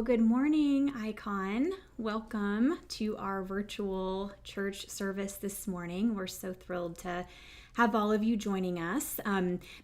Well, good morning, Icon. Welcome to our virtual church service this morning. We're so thrilled to have all of you joining us.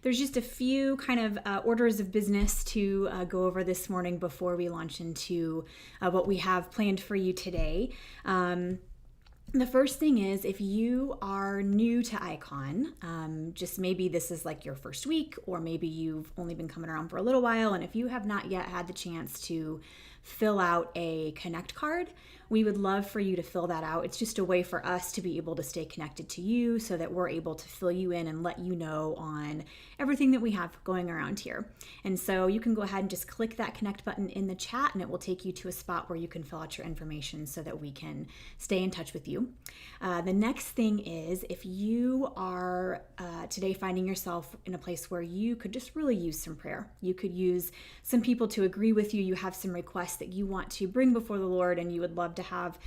There's just a few kind of orders of business to go over this morning before we launch into what we have planned for you today. The first thing is, if you are new to Icon, just maybe this is like your first week, or maybe you've only been coming around for a little while, and if you have not yet had the chance to fill out a Connect card, we would love for you to fill that out. It's just a way for us to be able to stay connected to you so that we're able to fill you in and let you know on everything that we have going around here. And so you can go ahead and just click that Connect button in the chat, and it will take you to a spot where you can fill out your information so that we can stay in touch with you. The next thing is, if you are today finding yourself in a place where you could just really use some prayer, you could use some people to agree with you, you have some requests that you want to bring before the Lord, and you would love to have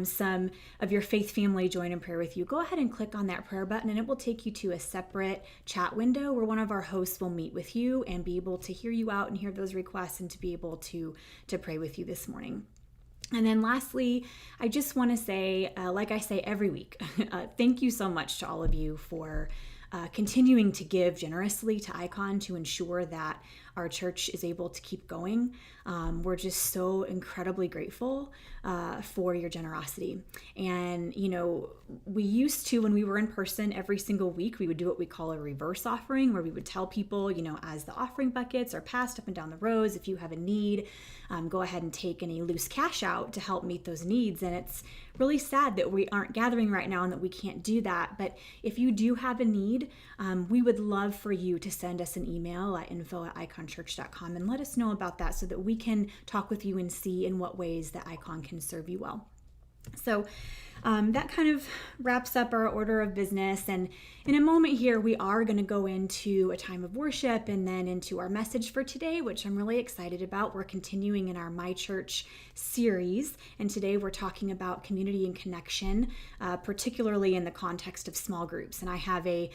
some of your faith family join in prayer with you, go ahead and click on that prayer button, and it will take you to a separate chat window where one of our hosts will meet with you and be able to hear you out and hear those requests and to be able to pray with you this morning. And then lastly, I just want to say, like I say every week, thank you so much to all of you for continuing to give generously to Icon to ensure that our church is able to keep going. We're just so incredibly grateful for your generosity. And, you know, we used to, when we were in person every single week, we would do what we call a reverse offering, where we would tell people, you know, as the offering buckets are passed up and down the rows, if you have a need, go ahead and take any loose cash out to help meet those needs. And it's really sad that we aren't gathering right now and that we can't do that. But if you do have a need, we would love for you to send us an email at info@iconchurch.com and let us know about that so that we can talk with you and see in what ways that Icon can serve you well. So that kind of wraps up our order of business. And in a moment here, we are going to go into a time of worship and then into our message for today, which I'm really excited about. We're continuing in our My Church series. And today we're talking about community and connection, particularly in the context of small groups. And I have a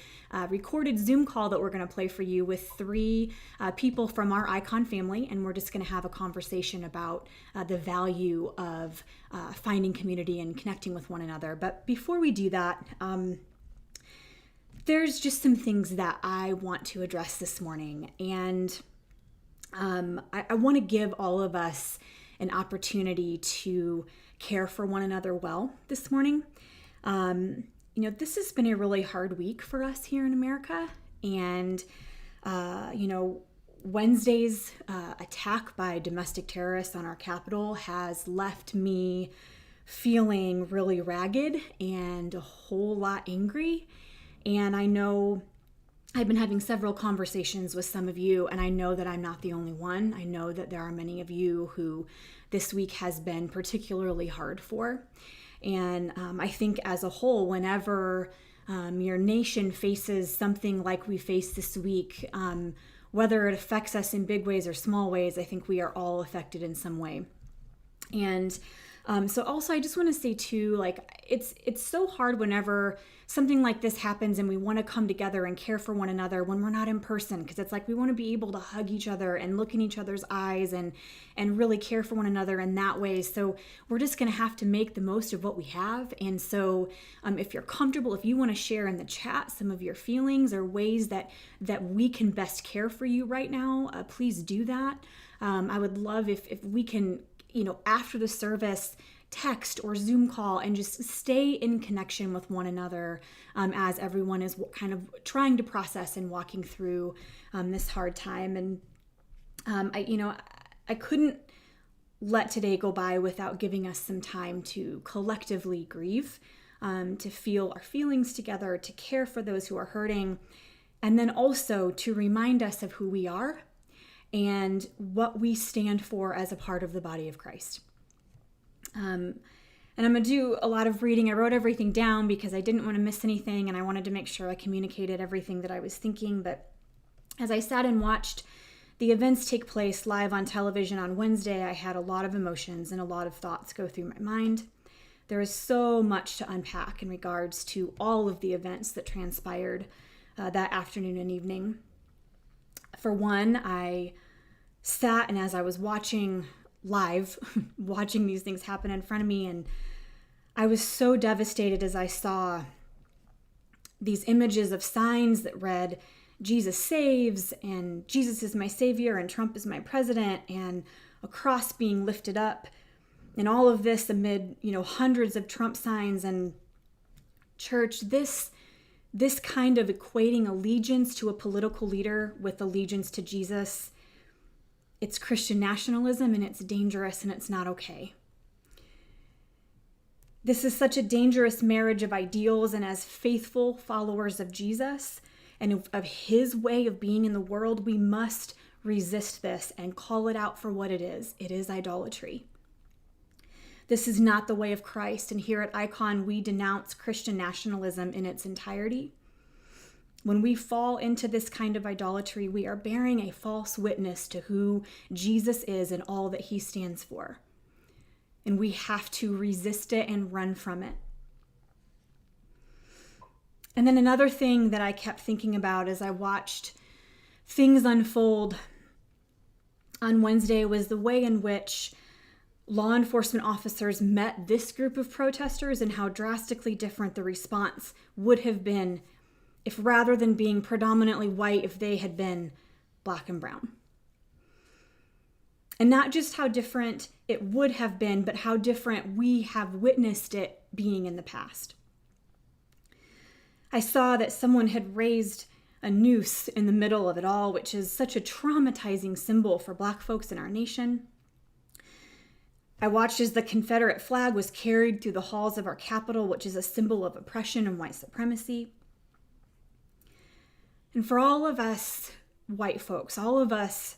recorded Zoom call that we're going to play for you with three people from our Icon family. And we're just going to have a conversation about the value of finding community and connecting with one another. But before we do that, there's just some things that I want to address this morning. And I want to give all of us an opportunity to care for one another well this morning. You know, this has been a really hard week for us here in America. And, you know, Wednesday's attack by domestic terrorists on our Capitol has left me feeling really ragged and a whole lot angry. And I know I've been having several conversations with some of you, and I know that I'm not the only one. I know that there are many of you who this week has been particularly hard for. And I think as a whole, whenever your nation faces something like we faced this week, whether it affects us in big ways or small ways, I think we are all affected in some way. And so also I just want to say too, like, it's so hard whenever something like this happens and we want to come together and care for one another when we're not in person, because it's like we want to be able to hug each other and look in each other's eyes and really care for one another in that way. So we're just going to have to make the most of what we have. And so if you're comfortable, if you want to share in the chat some of your feelings or ways that we can best care for you right now, please do that. I would love if we can, you know, after the service, text or Zoom call and just stay in connection with one another as everyone is kind of trying to process and walking through this hard time. And I couldn't let today go by without giving us some time to collectively grieve, to feel our feelings together, to care for those who are hurting, and then also to remind us of who we are and what we stand for as a part of the body of Christ. And I'm going to do a lot of reading. I wrote everything down because I didn't want to miss anything, and I wanted to make sure I communicated everything that I was thinking. But as I sat and watched the events take place live on television on Wednesday, I had a lot of emotions and a lot of thoughts go through my mind. There is so much to unpack in regards to all of the events that transpired that afternoon and evening. For one, I sat, and as I was watching live watching these things happen in front of me. And I was so devastated as I saw these images of signs that read, Jesus saves, and Jesus is my savior, and Trump is my president, and a cross being lifted up. And all of this amid, hundreds of Trump signs. And church, this kind of equating allegiance to a political leader with allegiance to Jesus, it's Christian nationalism, and it's dangerous, and it's not okay. This is such a dangerous marriage of ideals, and as faithful followers of Jesus and of his way of being in the world, we must resist this and call it out for what it is. It is idolatry. This is not the way of Christ, and here at Icon, we denounce Christian nationalism in its entirety. When we fall into this kind of idolatry, we are bearing a false witness to who Jesus is and all that he stands for. And we have to resist it and run from it. And then another thing that I kept thinking about as I watched things unfold on Wednesday was the way in which law enforcement officers met this group of protesters and how drastically different the response would have been if, rather than being predominantly white, if they had been black and brown. And not just how different it would have been, but how different we have witnessed it being in the past. I saw that someone had raised a noose in the middle of it all, which is such a traumatizing symbol for Black folks in our nation. I watched as the Confederate flag was carried through the halls of our Capitol, which is a symbol of oppression and white supremacy. And for all of us white folks, all of us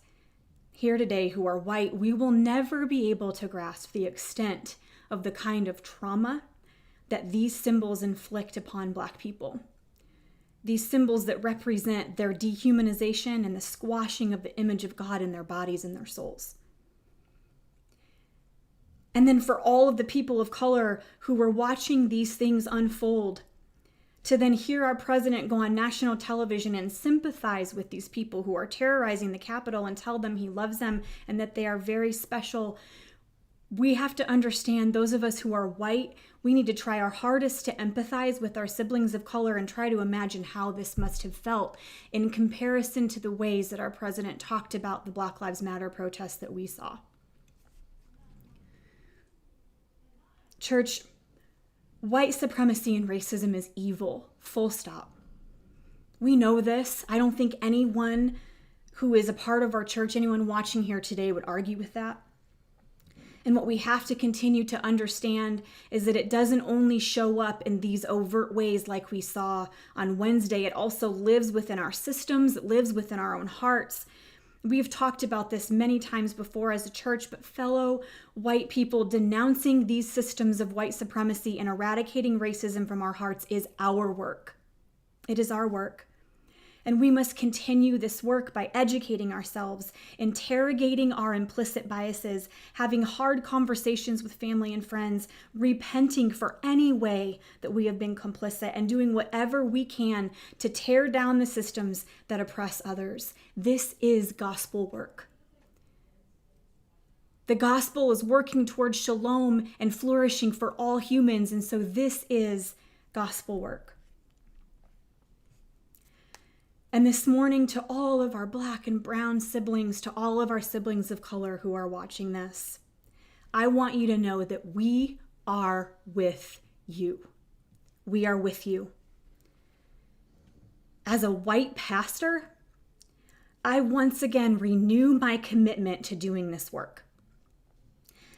here today who are white, we will never be able to grasp the extent of the kind of trauma that these symbols inflict upon Black people. These symbols that represent their dehumanization and the squashing of the image of God in their bodies and their souls. And then for all of the people of color who were watching these things unfold, to then hear our president go on national television and sympathize with these people who are terrorizing the Capitol and tell them he loves them and that they are very special. We have to understand, those of us who are white, we need to try our hardest to empathize with our siblings of color and try to imagine how this must have felt in comparison to the ways that our president talked about the Black Lives Matter protests that we saw. Church, white supremacy and racism is evil, full stop. We know this. I don't think anyone who is a part of our church, anyone watching here today, would argue with that. And what we have to continue to understand is that it doesn't only show up in these overt ways like we saw on Wednesday. It also lives within our systems, it lives within our own hearts. We've talked about this many times before as a church, but fellow white people, denouncing these systems of white supremacy and eradicating racism from our hearts is our work. It is our work. And we must continue this work by educating ourselves, interrogating our implicit biases, having hard conversations with family and friends, repenting for any way that we have been complicit, and doing whatever we can to tear down the systems that oppress others. This is gospel work. The gospel is working towards shalom and flourishing for all humans, and so this is gospel work. And this morning, to all of our Black and brown siblings, to all of our siblings of color who are watching this, I want you to know that we are with you. We are with you. As a white pastor, I once again renew my commitment to doing this work.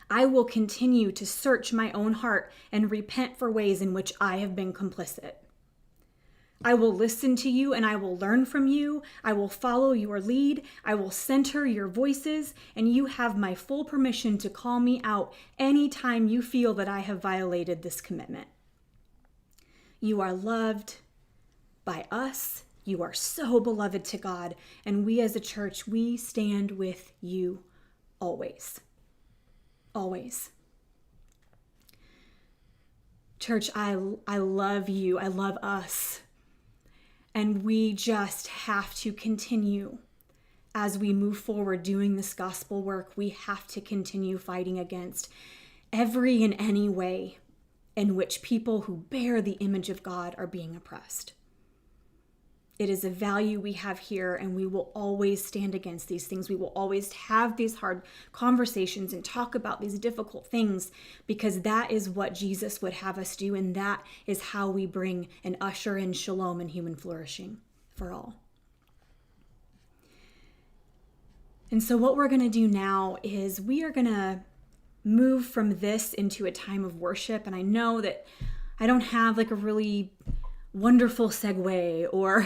I will continue to search my own heart and repent for ways in which I have been complicit. I will listen to you and I will learn from you. I will follow your lead. I will center your voices, and you have my full permission to call me out anytime you feel that I have violated this commitment. You are loved by us. You are so beloved to God, and we as a church, we stand with you always. Always. Church, I love you. I love us. And we just have to continue as we move forward doing this gospel work, we have to continue fighting against every and any way in which people who bear the image of God are being oppressed. It is a value we have here, and we will always stand against these things. We will always have these hard conversations and talk about these difficult things, because that is what Jesus would have us do, and that is how we bring and usher in shalom and human flourishing for all. And so what we're going to do now is we are going to move from this into a time of worship. And I know that I don't have like a really wonderful segue, or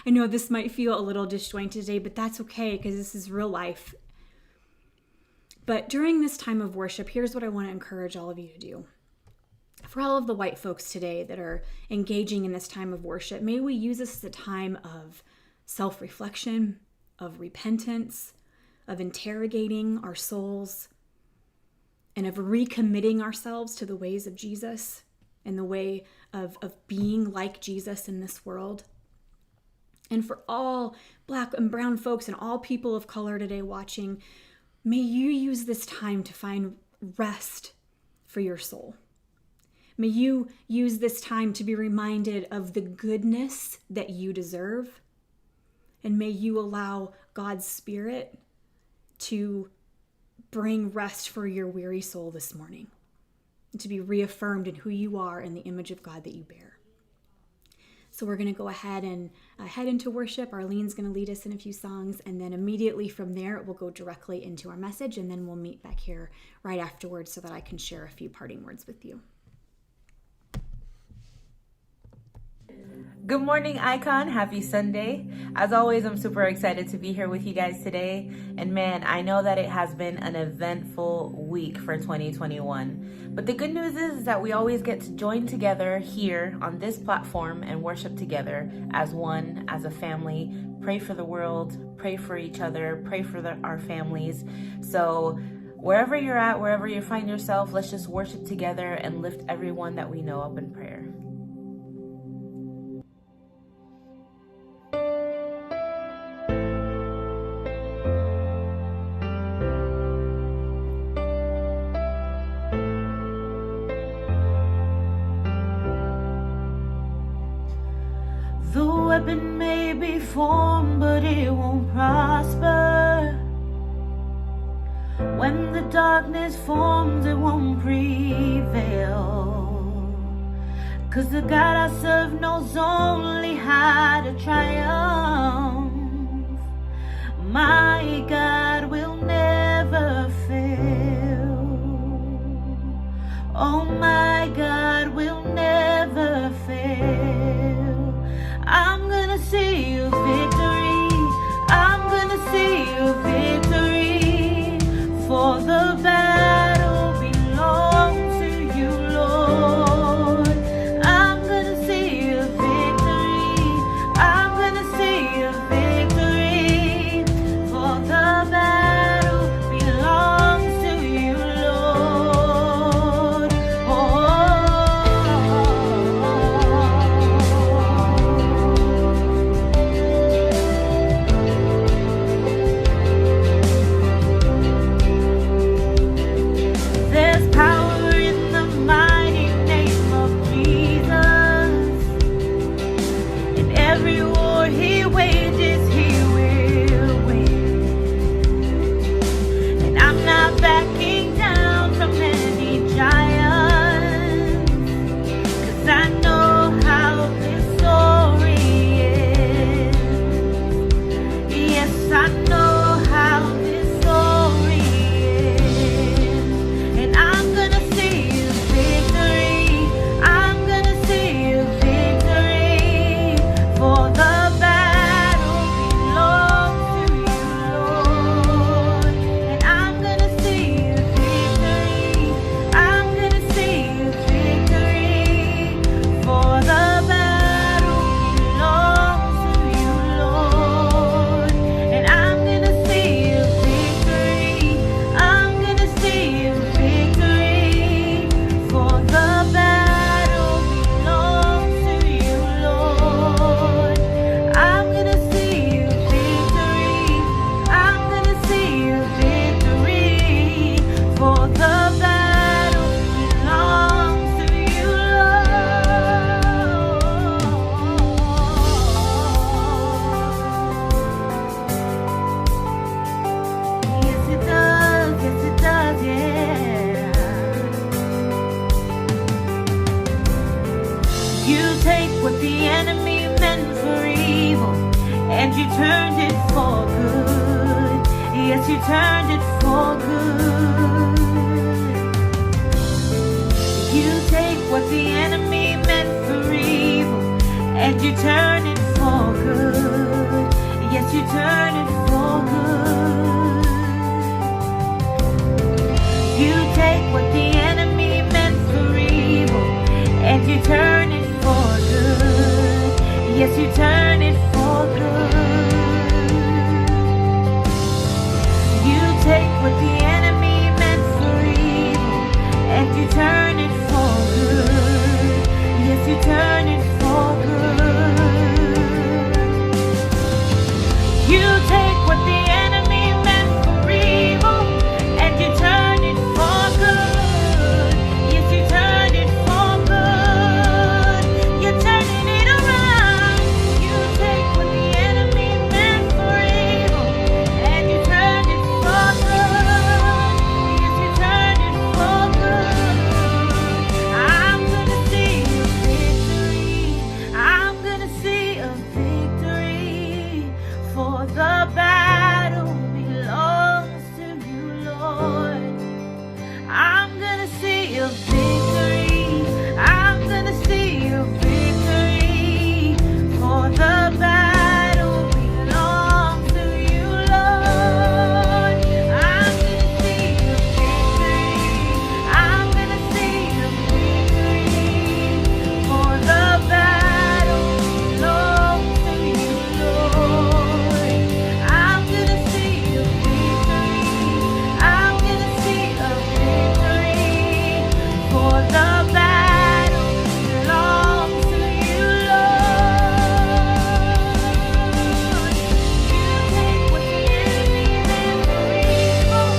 I know this might feel a little disjointed today, but that's okay, because this is real life. But during this time of worship, here's what I want to encourage all of you to do. For all of the white folks today that are engaging in this time of worship, may we use this as a time of self-reflection, of repentance, of interrogating our souls, and of recommitting ourselves to the ways of Jesus and the way of being like Jesus in this world. And for all Black and brown folks and all people of color today watching, may you use this time to find rest for your soul. May you use this time to be reminded of the goodness that you deserve. And may you allow God's Spirit to bring rest for your weary soul this morning, and to be reaffirmed in who you are and the image of God that you bear. So we're going to go ahead and head into worship. Arlene's going to lead us in a few songs, and then immediately from there, we'll go directly into our message, and then we'll meet back here right afterwards so that I can share a few parting words with you. Good morning, Icon. Happy Sunday. As always, I'm super excited to be here with you guys today. And man, I know that it has been an eventful week for 2021. But the good news is that we always get to join together here on this platform and worship together as one, as a family, pray for the world, pray for each other, pray for our families. So wherever you're at, wherever you find yourself, let's just worship together and lift everyone that we know up in prayer. The weapon may be formed, but it won't prosper. When the darkness forms, it won't prevail. 'Cause the God I serve knows only how to triumph. My God will never fail. Oh, my God will never fail. I'm gonna see your victory. I'm gonna see your victory. For the battle belongs to you, Lord. I'm gonna see your victory. I'm gonna and you turned it for good. Yes, you turned it for good. You take what the enemy meant for evil and you turn it for good. Yes, you turn it for good. You take what the enemy meant for evil and you turn it for good. Yes, you turn it for good. You take what the enemy meant for evil and you turn it for good. Yes, you turn it for good. You take what the enemy meant for evil and you turn it for good. Yes, you turn it for good. You're turning it around. You take what the enemy meant for evil and you turn it for good. Yes, you turn it for good. I'm gonna see a victory. I'm gonna see a victory. For the battle belongs to you, Lord. I'm gonna see a victory. I'm gonna see a victory. For the battle belongs to you, Lord. I'm gonna see a victory. I'm gonna see a victory. For the battle belongs to you, Lord. I'm gonna see a victory. I'm gonna see a victory. For the battle belongs to you, Lord. You take what the enemy meant for evil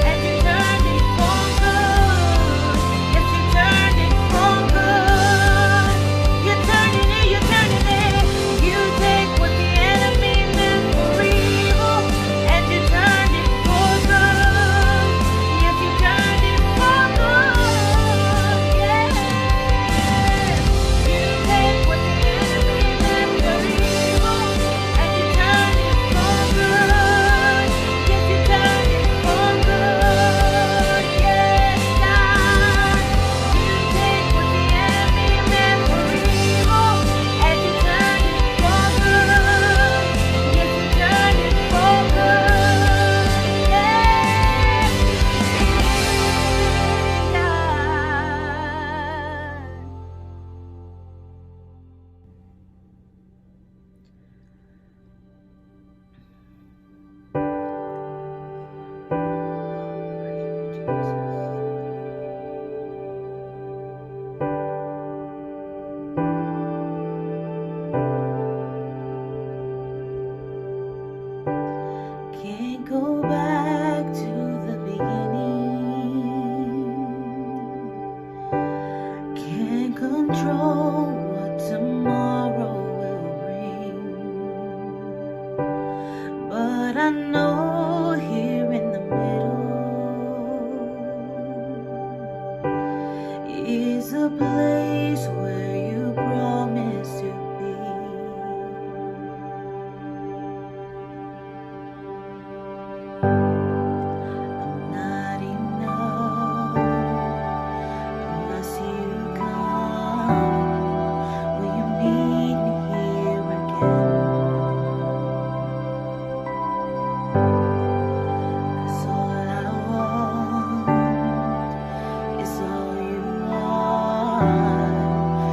and you turn it for good. Yes, you turn it for good. You're turning it, you're turning it. You take what the enemy meant for evil and you turn it for good. Yes, you turn it for good. Yeah. You take what the enemy meant for evil and you turn it for good. Yes, you turn it for good. Yes, God. You take what the enemy meant for evil and you turn it for good. Yes, you turn it for good. Yes, can't go back to the beginning. Can't control what tomorrow will bring. But I know here in the middle is a place where you promised to be. I'm not enough unless you come. Will you meet me here again? 'Cause all I want is all you are.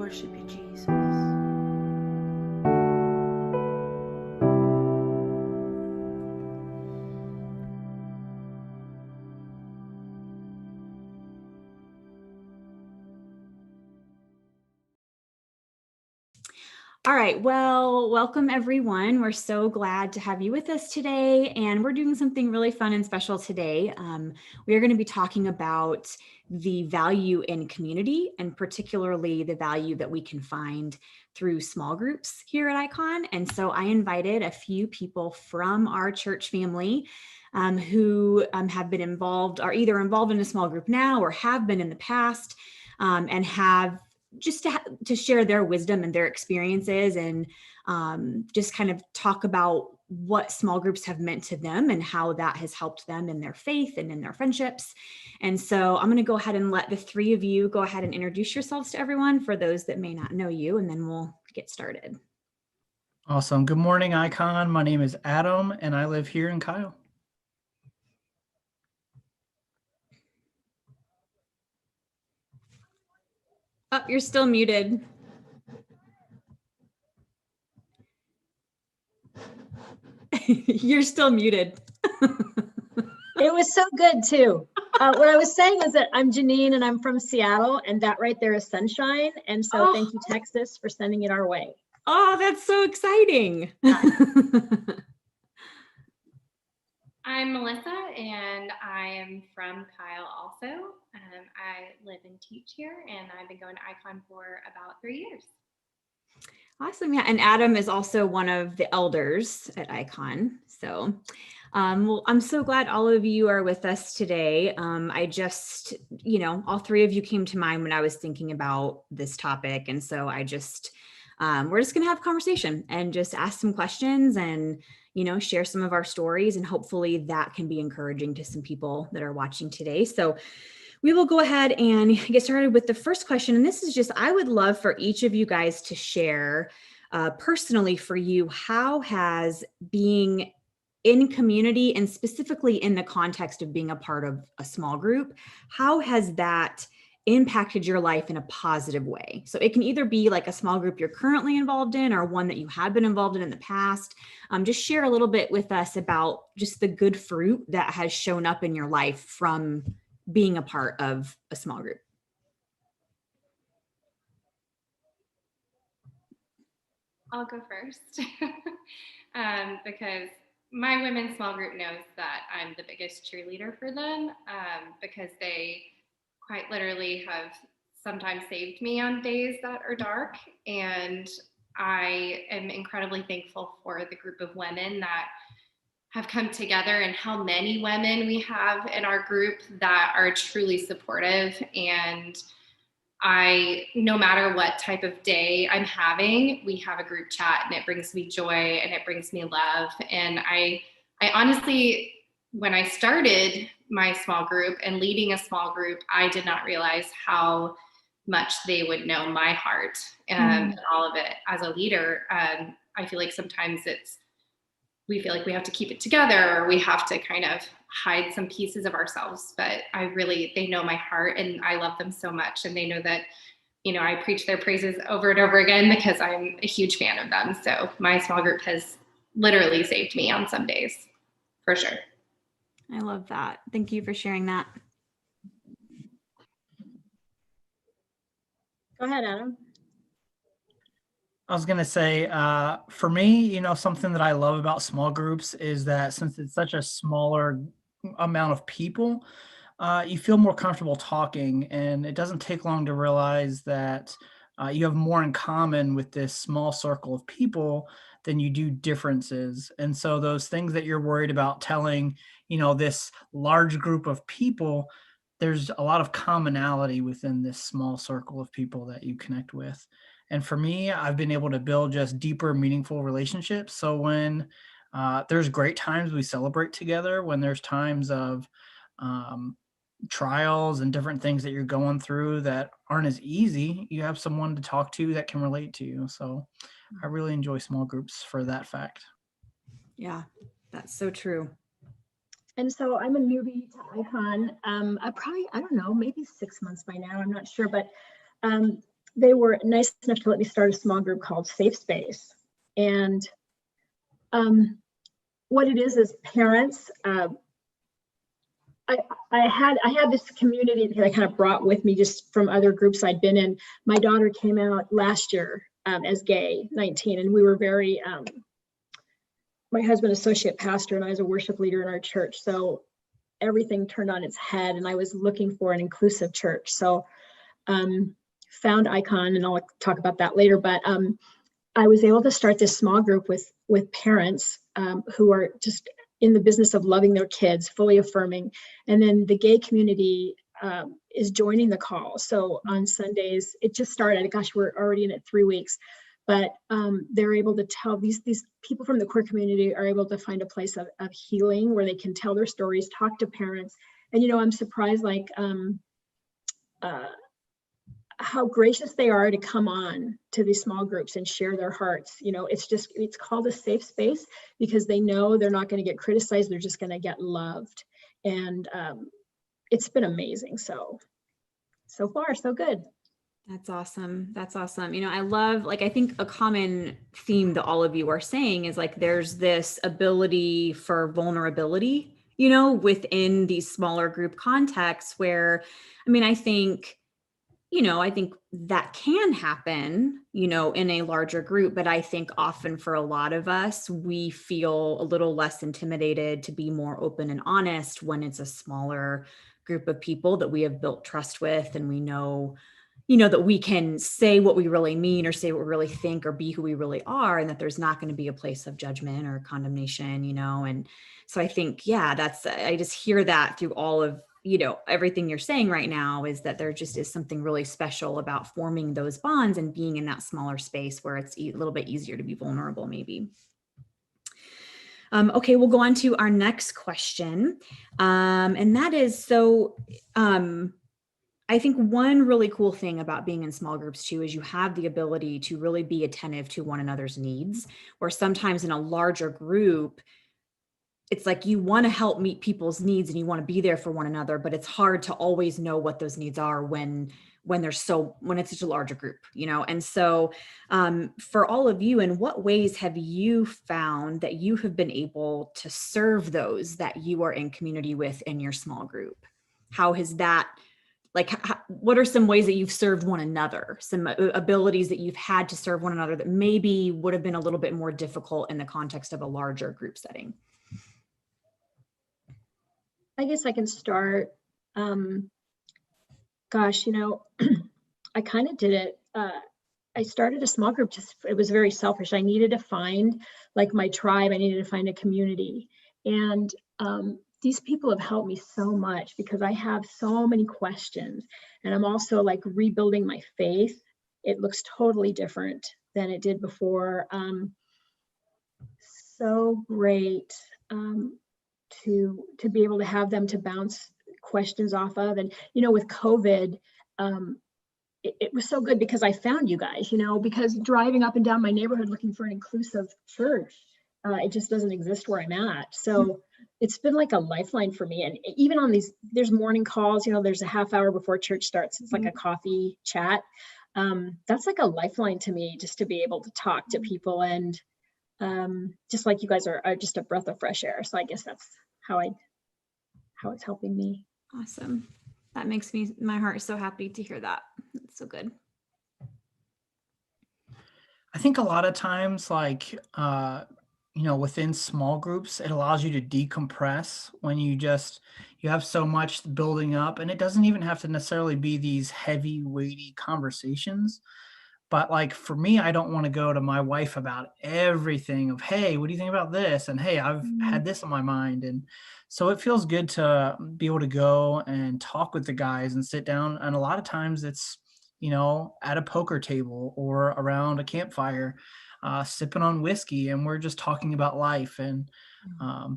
worship you, Jesus. All right, well, welcome everyone. We're so glad to have you with us today, and we're doing something really fun and special today. We are going to be talking about the value in community, and particularly the value that we can find through small groups here at Icon. And so I invited a few people from our church family who have been involved, are either involved in a small group now or have been in the past, and have just to share their wisdom and their experiences, and just kind of talk about what small groups have meant to them and how that has helped them in their faith and in their friendships. And so I'm going to go ahead and let the three of you go ahead and introduce yourselves to everyone for those that may not know you, and then we'll get started. Awesome. Good morning, Icon. My name is Adam, and I live here in Kyle. Oh, you're still muted. You're still muted. It was so good too. What I was saying is that I'm Janine and I'm from Seattle, and that right there is sunshine. And so thank you, Texas, for sending it our way. Oh, that's so exciting. I'm Melissa, and I am from Kyle also. I live and teach here, and I've been going to Icon for about 3 years. Awesome. Yeah. And Adam is also one of the elders at Icon. So, well, I'm so glad all of you are with us today. I just, all three of you came to mind when I was thinking about this topic. And so we're just going to have a conversation and just ask some questions and, share some of our stories. And hopefully that can be encouraging to some people that are watching today. So we will go ahead and get started with the first question. And this is just, I would love for each of you guys to share personally for you, how has being in community, and specifically in the context of being a part of a small group, how has that impacted your life in a positive way? So it can either be like a small group you're currently involved in or one that you have been involved in the past. Just share a little bit with us about just the good fruit that has shown up in your life from being a part of a small group. I'll go first because my women's small group knows that I'm the biggest cheerleader for them, because they quite literally have sometimes saved me on days that are dark. And I am incredibly thankful for the group of women that have come together, and how many women we have in our group that are truly supportive. And no matter what type of day I'm having, we have a group chat, and it brings me joy and it brings me love. And I honestly, when I started my small group and leading a small group, I did not realize how much they would know my heart and all of it as a leader. I feel like sometimes we feel like we have to keep it together, or we have to kind of hide some pieces of ourselves. But they know my heart, and I love them so much. And they know that, I preach their praises over and over again because I'm a huge fan of them. So my small group has literally saved me on some days, for sure. I love that. Thank you for sharing that. Go ahead, Adam. I was going to say, for me, something that I love about small groups is that since it's such a smaller amount of people, you feel more comfortable talking, and it doesn't take long to realize that you have more in common with this small circle of people than you do differences. And so those things that you're worried about telling, this large group of people, there's a lot of commonality within this small circle of people that you connect with. And for me, I've been able to build just deeper, meaningful relationships. So when there's great times we celebrate together, when there's times of trials and different things that you're going through that aren't as easy, you have someone to talk to that can relate to you. So I really enjoy small groups for that fact. Yeah, that's so true. And so I'm a newbie to Icon. I don't know, maybe 6 months by now. I'm not sure, but they were nice enough to let me start a small group called Safe Space. And what it is parents. I had this community that I kind of brought with me just from other groups I'd been in. My daughter came out last year as gay, 19, and we were very, my husband, associate pastor, and I was a worship leader in our church. So everything turned on its head, and I was looking for an inclusive church. So found Icon, and I'll talk about that later, but I was able to start this small group with parents who are just in the business of loving their kids, fully affirming. And then the gay community is joining the call. So on Sundays, it just started, gosh, we're already in it 3 weeks, but they're able to tell, these people from the queer community are able to find a place of healing where they can tell their stories, talk to parents. And, I'm surprised, like, how gracious they are to come on to these small groups and share their hearts. It's called a safe space because they know they're not going to get criticized. They're just going to get loved. And it's been amazing. So far, so good. That's awesome. That's awesome. I love, I think a common theme that all of you are saying is there's this ability for vulnerability, within these smaller group contexts where, I think that can happen, in a larger group, but I think often for a lot of us, we feel a little less intimidated to be more open and honest when it's a smaller group of people that we have built trust with, and we know, that we can say what we really mean or say what we really think or be who we really are, and that there's not going to be a place of judgment or condemnation, and so I think, I just hear that through all of everything you're saying right now, is that there just is something really special about forming those bonds and being in that smaller space where it's a little bit easier to be vulnerable, maybe. Okay, we'll go on to our next question. And that is, I think one really cool thing about being in small groups too, is you have the ability to really be attentive to one another's needs, or sometimes in a larger group, it's you want to help meet people's needs and you want to be there for one another, but it's hard to always know what those needs are when it's such a larger group, And so for all of you, in what ways have you found that you have been able to serve those that you are in community with in your small group? How has that, what are some ways that you've served one another, some abilities that you've had to serve one another that maybe would have been a little bit more difficult in the context of a larger group setting? I guess I can start. Gosh, I kind of did it. I started a small group, it was very selfish. I needed to find my tribe. I needed to find a community. And these people have helped me so much because I have so many questions, and I'm also rebuilding my faith. It looks totally different than it did before. So great. To be able to have them to bounce questions off of. And, with COVID, it was so good because I found you guys, because driving up and down my neighborhood looking for an inclusive church, it just doesn't exist where I'm at. So it's been a lifeline for me. And even on there's morning calls, there's a half hour before church starts. It's a coffee chat. That's a lifeline to me, just to be able to talk to people. And just you guys are just a breath of fresh air. So I guess that's how it's helping me. Awesome. That makes my heart so happy to hear that. It's so good. I think a lot of times, within small groups, it allows you to decompress when you have so much building up, and it doesn't even have to necessarily be these heavy, weighty conversations. But for me, I don't want to go to my wife about everything of, hey, what do you think about this? And hey, I've had this on my mind. And so it feels good to be able to go and talk with the guys and sit down. And a lot of times it's, at a poker table or around a campfire, sipping on whiskey, and we're just talking about life and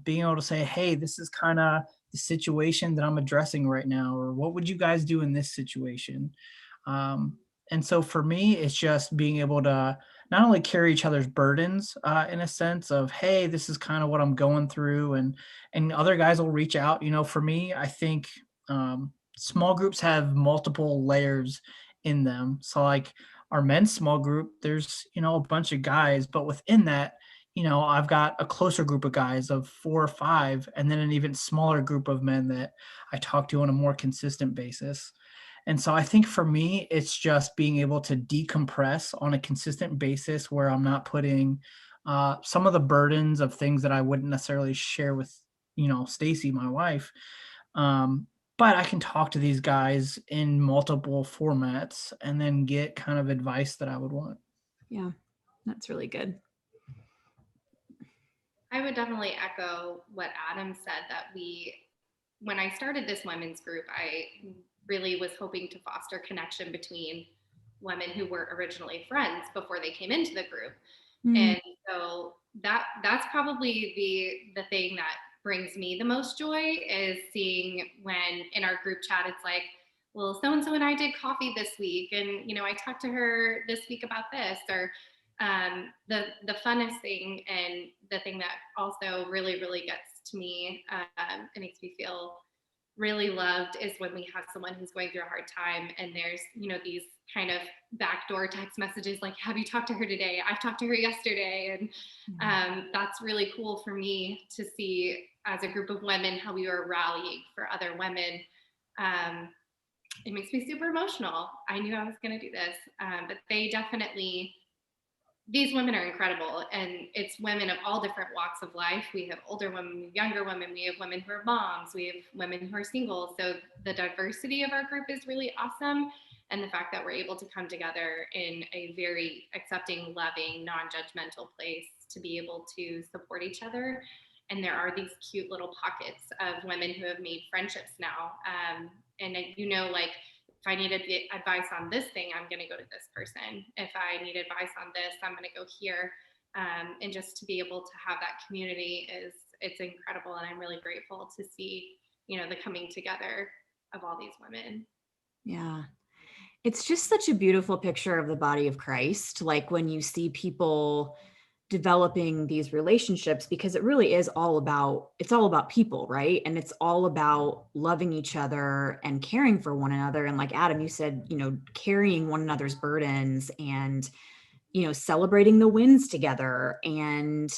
being able to say, hey, this is kind of the situation that I'm addressing right now, or what would you guys do in this situation? And so for me, it's just being able to not only carry each other's burdens in a sense of, hey, this is kind of what I'm going through, and other guys will reach out. For me, I think small groups have multiple layers in them. So like our men's small group, there's, a bunch of guys, but within that, I've got a closer group of guys of 4 or 5, and then an even smaller group of men that I talk to on a more consistent basis. And so I think for me, it's just being able to decompress on a consistent basis where I'm not putting some of the burdens of things that I wouldn't necessarily share with, Stacy, my wife. But I can talk to these guys in multiple formats and then get kind of advice that I would want. Yeah, that's really good. I would definitely echo what Adam said, that when I started this women's group, I really was hoping to foster connection between women who were originally friends before they came into the group. And so that's probably the thing that brings me the most joy, is seeing when in our group chat, it's like, well, so-and-so and I did coffee this week, and, I talked to her this week about this, or the funnest thing, and the thing that also really, really gets to me, it makes me feel really loved, is when we have someone who's going through a hard time, and there's, these kind of backdoor text messages like, have you talked to her today? I've talked to her yesterday. And that's really cool for me to see, as a group of women, how we are rallying for other women. It makes me super emotional. I knew I was going to do this, but these women are incredible, and it's women of all different walks of life. We have older women, we have younger women, we have women who are moms, we have women who are single. So the diversity of our group is really awesome. And the fact that we're able to come together in a very accepting, loving, non-judgmental place to be able to support each other. And there are these cute little pockets of women who have made friendships now. And like, if I needed advice on this thing, I'm going to go to this person. If I need advice on this, I'm going to go here. And just to be able to have that community it's incredible. And I'm really grateful to see, the coming together of all these women. Yeah. It's just such a beautiful picture of the body of Christ. Like when you see people developing these relationships, because it really is all about people, right? And it's all about loving each other and caring for one another. And like Adam, you said, carrying one another's burdens, and, celebrating the wins together, and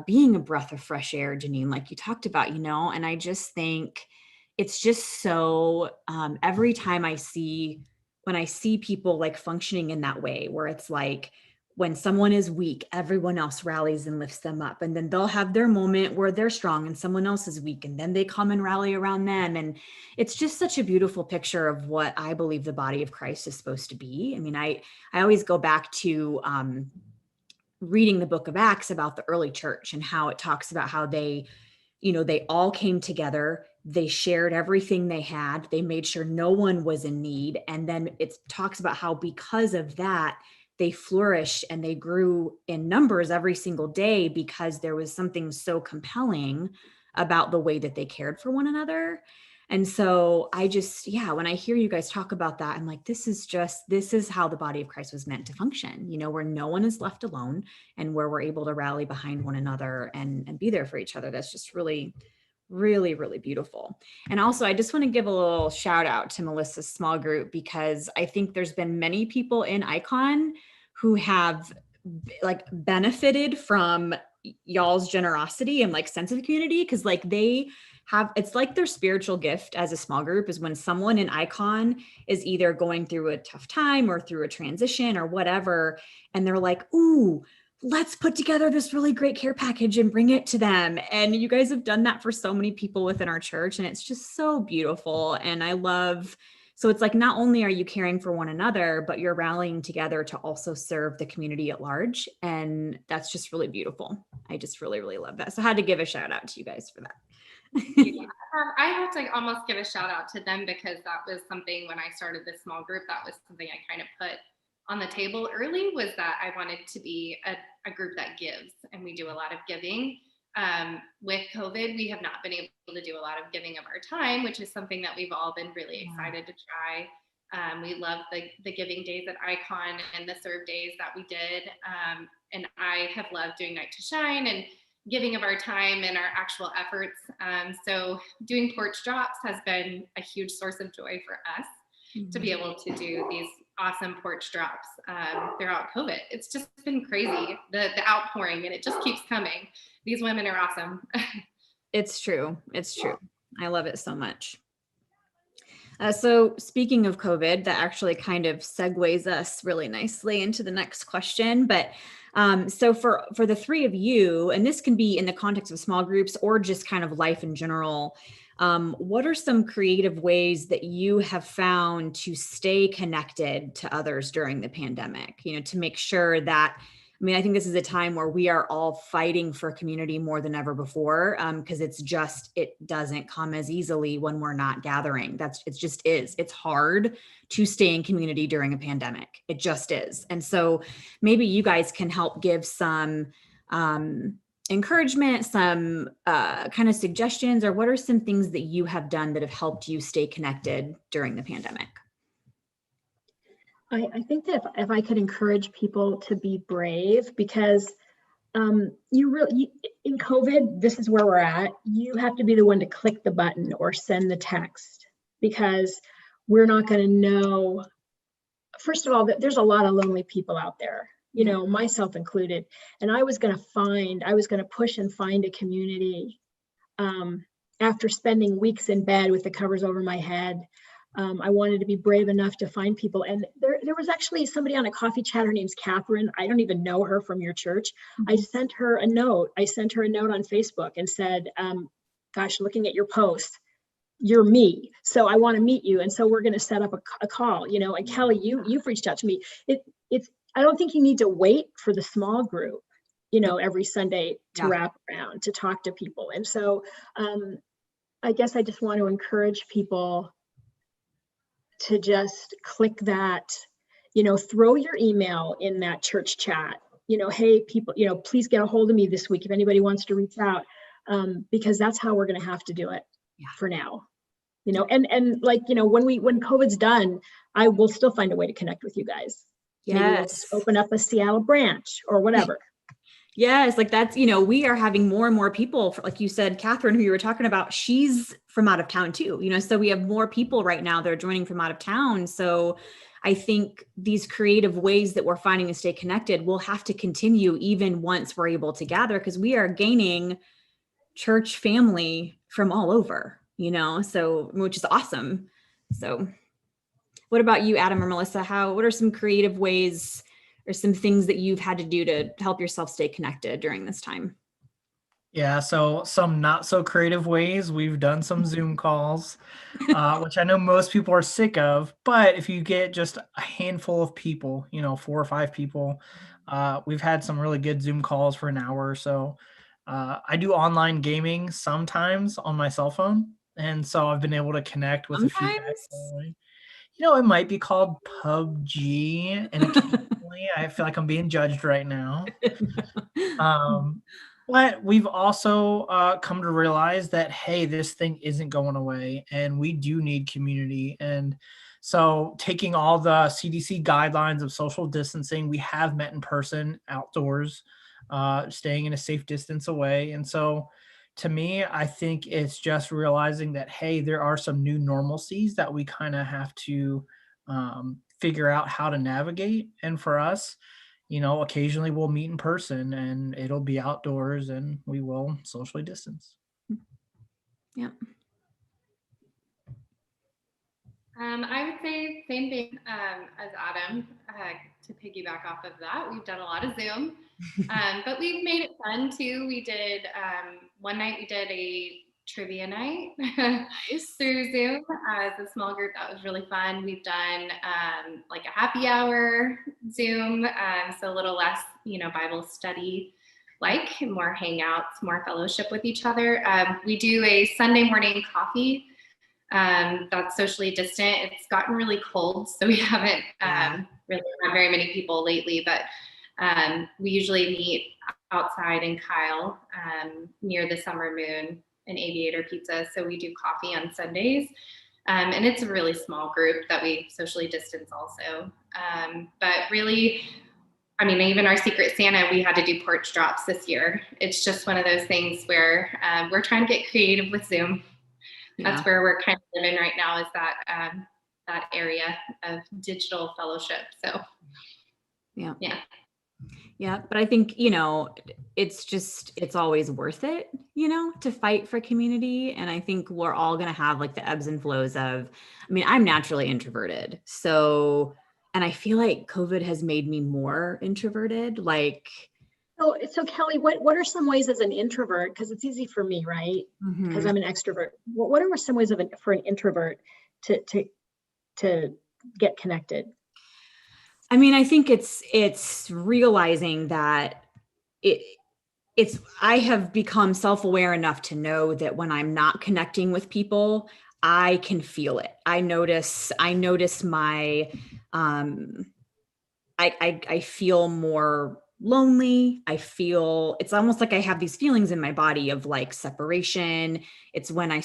being a breath of fresh air, Janine, like you talked about, and I just think it's just so, every time when I see people like functioning in that way, where it's like, when someone is weak, everyone else rallies and lifts them up. And then they'll have their moment where they're strong and someone else is weak, and then they come and rally around them. And it's just such a beautiful picture of what I believe the body of Christ is supposed to be. I mean, I always go back to reading the book of Acts about the early church, and how it talks about how they all came together. They shared everything they had. They made sure no one was in need. And then it talks about how because of that, they flourished and they grew in numbers every single day, because there was something so compelling about the way that they cared for one another. And so when I hear you guys talk about that, I'm like, this is how the body of Christ was meant to function, where no one is left alone, and where we're able to rally behind one another and be there for each other. That's just really, really, really beautiful. And also, I just want to give a little shout out to Melissa's small group, because I think there's been many people in Icon who have like benefited from y'all's generosity and like sense of community. Cause like it's like their spiritual gift as a small group is when someone in Icon is either going through a tough time or through a transition or whatever, and they're like, ooh, let's put together this really great care package and bring it to them. And you guys have done that for so many people within our church, and it's just so beautiful. And so it's like, not only are you caring for one another, but you're rallying together to also serve the community at large. And that's just really beautiful. I just really, really love that. So I had to give a shout out to you guys for that. I have to almost give a shout out to them, because that was something when I started this small group, that was something I kind of put on the table early, was that I wanted to be a group that gives, and we do a lot of giving. With COVID, we have not been able to do a lot of giving of our time, which is something that we've all been really excited to try. We love the giving days at Icon and the serve days that we did. And I have loved doing Night to Shine and giving of our time and our actual efforts. So doing porch drops has been a huge source of joy for us, to be able to do these awesome porch drops throughout COVID. It's just been crazy, the outpouring, and it just keeps coming. These women are awesome. It's true. It's true. I love it so much. So speaking of COVID, that actually kind of segues us really nicely into the next question. But so for the three of you, and this can be in the context of small groups or just kind of life in general, what are some creative ways that you have found to stay connected to others during the pandemic? You know, to make sure that, I mean, I think this is a time where we are all fighting for community more than ever before, because it doesn't come as easily when we're not gathering. It just is. It's hard to stay in community during a pandemic. It just is. And so maybe you guys can help give some encouragement, some kind of suggestions, or what are some things that you have done that have helped you stay connected during the pandemic? I think that if I could encourage people to be brave, because in COVID, this is where we're at. You have to be the one to click the button or send the text, because we're not going to know. First of all, there's a lot of lonely people out there, you know, myself included. And I was going to push and find a community after spending weeks in bed with the covers over my head. I wanted to be brave enough to find people. And there was actually somebody on a coffee chat. Her name's Catherine. I don't even know her from your church. I sent her a note. I sent her a note on Facebook and said, gosh, looking at your post, you're me. So I want to meet you. And so we're going to set up a call, you know, and Kelly, you've reached out to me. I don't think you need to wait for the small group, you know, every Sunday to wrap around, to talk to people. And so I guess I just want to encourage people to just click that, you know, throw your email in that church chat, you know, hey, people, you know, please get a hold of me this week if anybody wants to reach out, because that's how we're going to have to do it for now, you know, and like, you know, when COVID's done, I will still find a way to connect with you guys. Maybe we'll just open up a Seattle branch or whatever. Yes, like that's, you know, we are having more and more people, like you said, Catherine, who you were talking about, she's from out of town too, you know, so we have more people right now that are joining from out of town. So I think these creative ways that we're finding to stay connected will have to continue even once we're able to gather, because we are gaining church family from all over, you know, so, which is awesome. So what about you, Adam or Melissa? What are some creative ways or some things that you've had to do to help yourself stay connected during this time? Yeah, so some not so creative ways. We've done some Zoom calls, which I know most people are sick of, but if you get just a handful of people, you know, 4 or 5 people, we've had some really good Zoom calls for an hour or so. I do online gaming sometimes on my cell phone, and so I've been able to connect with a few guys. You know, it might be called PUBG, and occasionally I feel like I'm being judged right now. But we've also come to realize that, hey, this thing isn't going away, and we do need community. And so taking all the CDC guidelines of social distancing, we have met in person outdoors, staying in a safe distance away. And so to me, I think it's just realizing that, hey, there are some new normalcies that we kind of have to figure out how to navigate. And for us, you know, occasionally we'll meet in person and it'll be outdoors and we will socially distance. Yeah. I would say same thing as Adam. To piggyback off of that, we've done a lot of Zoom, but we've made it fun too. We did one night we did a trivia night through Zoom as a small group. That was really fun. We've done like a happy hour Zoom, so a little less, you know, Bible study, like more hangouts, more fellowship with each other. We do a Sunday morning coffee. That's socially distant. It's gotten really cold, so we haven't really had very many people lately, but we usually meet outside in Kyle near the Summer Moon and Aviator Pizza. So we do coffee on Sundays. And it's a really small group that we socially distance also. But really, I mean, even our Secret Santa, we had to do porch drops this year. It's just one of those things where we're trying to get creative with Zoom. That's where we're kind of living right now, is that that area of digital fellowship. So Yeah. yeah. Yeah. But I think, it's always worth it, to fight for community. And I think we're all going to have like the ebbs and flows I'm naturally introverted. So, and I feel like COVID has made me more introverted. Like, So Kelly, what are some ways as an introvert? Because it's easy for me, right? Because I'm an extrovert. What are some ways for an introvert to get connected? I think it's realizing that I have become self-aware enough to know that when I'm not connecting with people, I can feel it. I notice my I feel more lonely. It's almost like I have these feelings in my body of like separation. It's when I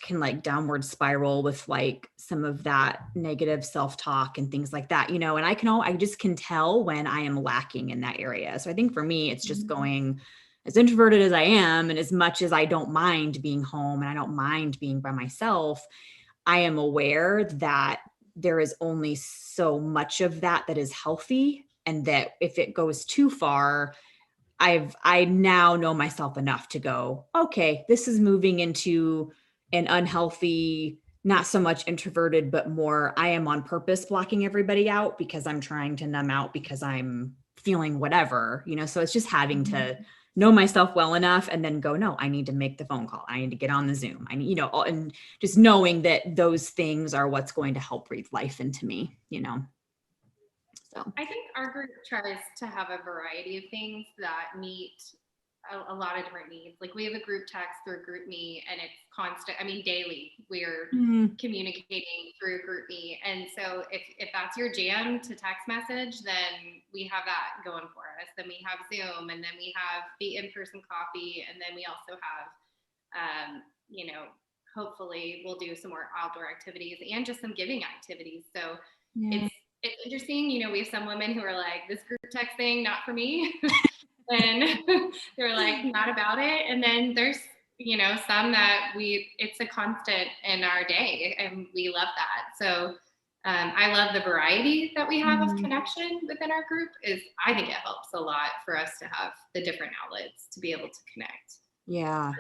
can like downward spiral with like some of that negative self-talk and things like that, and I just can tell when I am lacking in that area. So I think for me, it's just going, as introverted as I am, and as much as I don't mind being home and I don't mind being by myself, I am aware that there is only so much of that is healthy, and that if it goes too far, I now know myself enough to go, okay, this is moving into an unhealthy, not so much introverted, but more I am on purpose blocking everybody out because I'm trying to numb out because I'm feeling whatever, so it's just having to know myself well enough and then go, no, I need to make the phone call. I need to get on the Zoom. I need, and just knowing that those things are what's going to help breathe life into me, So I think our group tries to have a variety of things that meet a lot of different needs. Like we have a group text through GroupMe, and it's constant. Daily we're communicating through GroupMe. And so if that's your jam to text message, then we have that going for us. Then we have Zoom, and then we have the in-person coffee. And then we also have, hopefully we'll do some more outdoor activities and just some giving activities. So it's interesting. We have some women who are like, this group text thing, not for me. And they're like, not about it. And then there's, some that it's a constant in our day, and we love that. So I love the variety that we have of connection within our group. I think it helps a lot for us to have the different outlets to be able to connect. Yeah,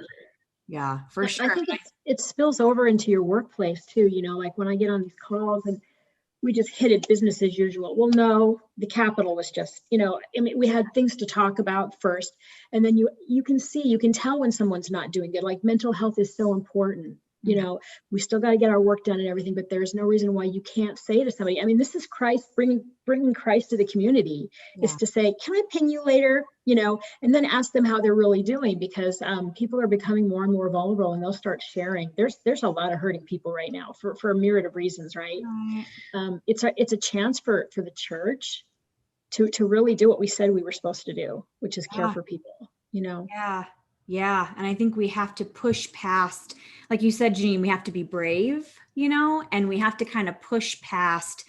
for sure. I think it spills over into your workplace too. Like when I get on these calls and we just hit it business as usual. Well, no, the Capitol was just, we had things to talk about first, and then you can tell when someone's not doing good. Like mental health is so important. We still got to get our work done and everything, but there's no reason why you can't say to somebody, this is Christ, bringing Christ to the community is to say, can I ping you later? And then ask them how they're really doing, because people are becoming more and more vulnerable, and they'll start sharing. There's a lot of hurting people right now for a myriad of reasons, right? It's a chance for the church to really do what we said we were supposed to do, which is care for people, Yeah. And I think we have to push past, like you said, Jean, we have to be brave, and we have to kind of push past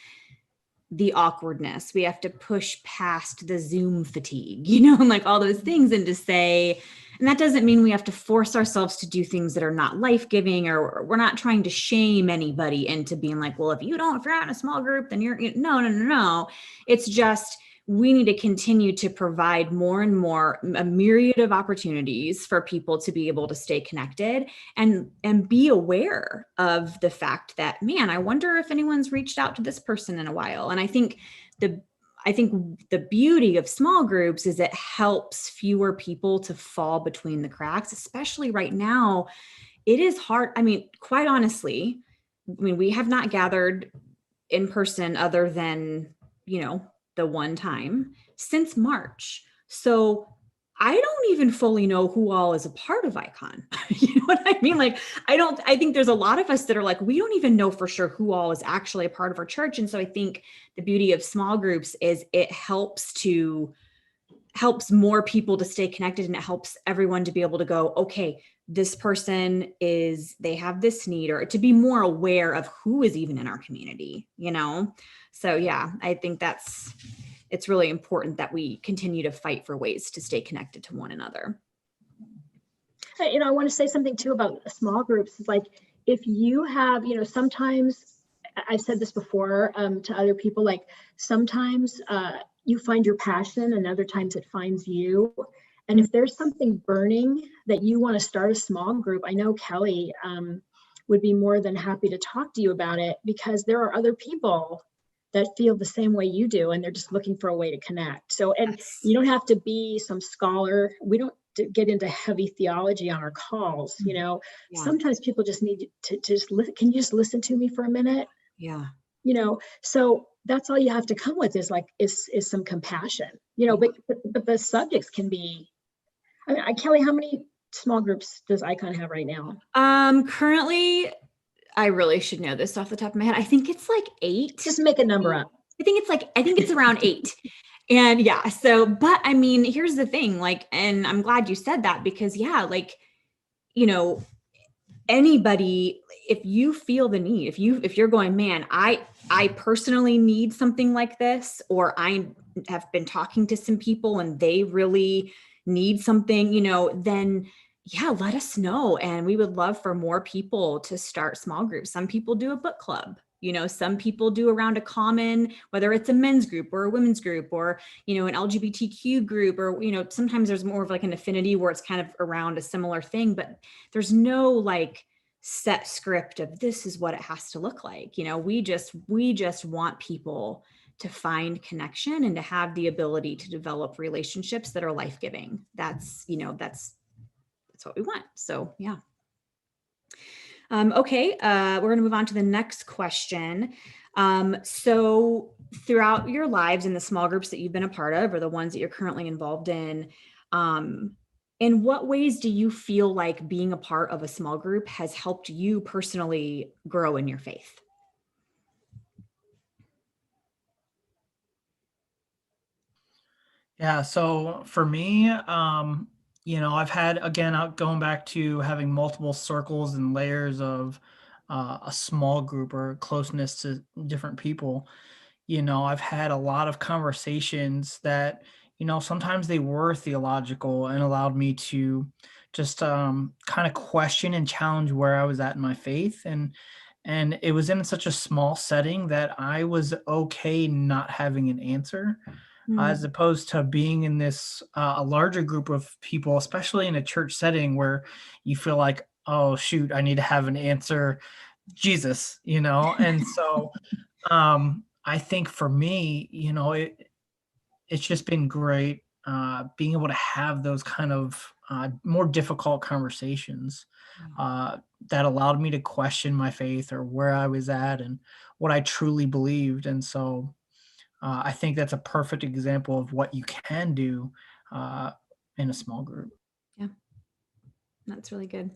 the awkwardness. We have to push past the Zoom fatigue, and like all those things, and to say, and that doesn't mean we have to force ourselves to do things that are not life-giving, or we're not trying to shame anybody into being like, well, if you're not in a small group, then no. It's just, we need to continue to provide more and more, a myriad of opportunities for people to be able to stay connected and be aware of the fact that, man, I wonder if anyone's reached out to this person in a while. And I think the beauty of small groups is it helps fewer people to fall between the cracks, especially right now. It is hard. Quite honestly, we have not gathered in person other than, the one time since March. So I don't even fully know who all is a part of Icon. You know what I mean? Like, I think there's a lot of us that are like, we don't even know for sure who all is actually a part of our church. And so I think the beauty of small groups is it helps more people to stay connected, and it helps everyone to be able to go, okay, this person they have this need, or to be more aware of who is even in our community, So yeah, I think it's really important that we continue to fight for ways to stay connected to one another. I want to say something too about small groups. It's like, if you have, sometimes I've said this before to other people, like sometimes you find your passion and other times it finds you. And if there's something burning that you want to start a small group, I know Kelly would be more than happy to talk to you about it, because there are other people that feel the same way you do, and they're just looking for a way to connect. So, and Yes. you don't have to be some scholar. We don't get into heavy theology on our calls. You know, Yeah. sometimes people just need to just listen. Can you just listen to me for a minute? Yeah. You know, so that's all you have to come with is some compassion, you know, but the subjects can be, I mean, Kelly, how many small groups does Icon have right now? Currently, I really should know this off the top of my head. I think it's like 8. Just make a number up. I think it's around 8. And yeah, so, but I mean, here's the thing, like, and I'm glad you said that, because yeah, like, you know, anybody, if you feel the need, if you're going, man, I personally need something like this, or I have been talking to some people and they really need something, you know, then yeah, let us know. And we would love for more people to start small groups. Some people do a book club, you know, some people do around a common, whether it's a men's group or a women's group, or, you know, an LGBTQ group, or, you know, sometimes there's more of like an affinity where it's kind of around a similar thing, but there's no like set script of this is what it has to look like. You know, we just want people to find connection and to have the ability to develop relationships that are life-giving. That's, you know, that's what we want. So yeah. Okay, we're going to move on to the next question. So throughout your lives in the small groups that you've been a part of, or the ones that you're currently involved in what ways do you feel like being a part of a small group has helped you personally grow in your faith? Yeah, so for me, you know, I've had, again, going back to having multiple circles and layers of a small group or closeness to different people. You know, I've had a lot of conversations that, you know, sometimes they were theological and allowed me to just kind of question and challenge where I was at in my faith. And it was in such a small setting that I was okay not having an answer, as opposed to being in this a larger group of people, especially in a church setting where you feel like, oh shoot, I need to have an answer, Jesus, you know. And so I think for me, you know, it's just been great being able to have those kind of more difficult conversations that allowed me to question my faith or where I was at and what I truly believed. And so I think that's a perfect example of what you can do in a small group. Yeah, that's really good.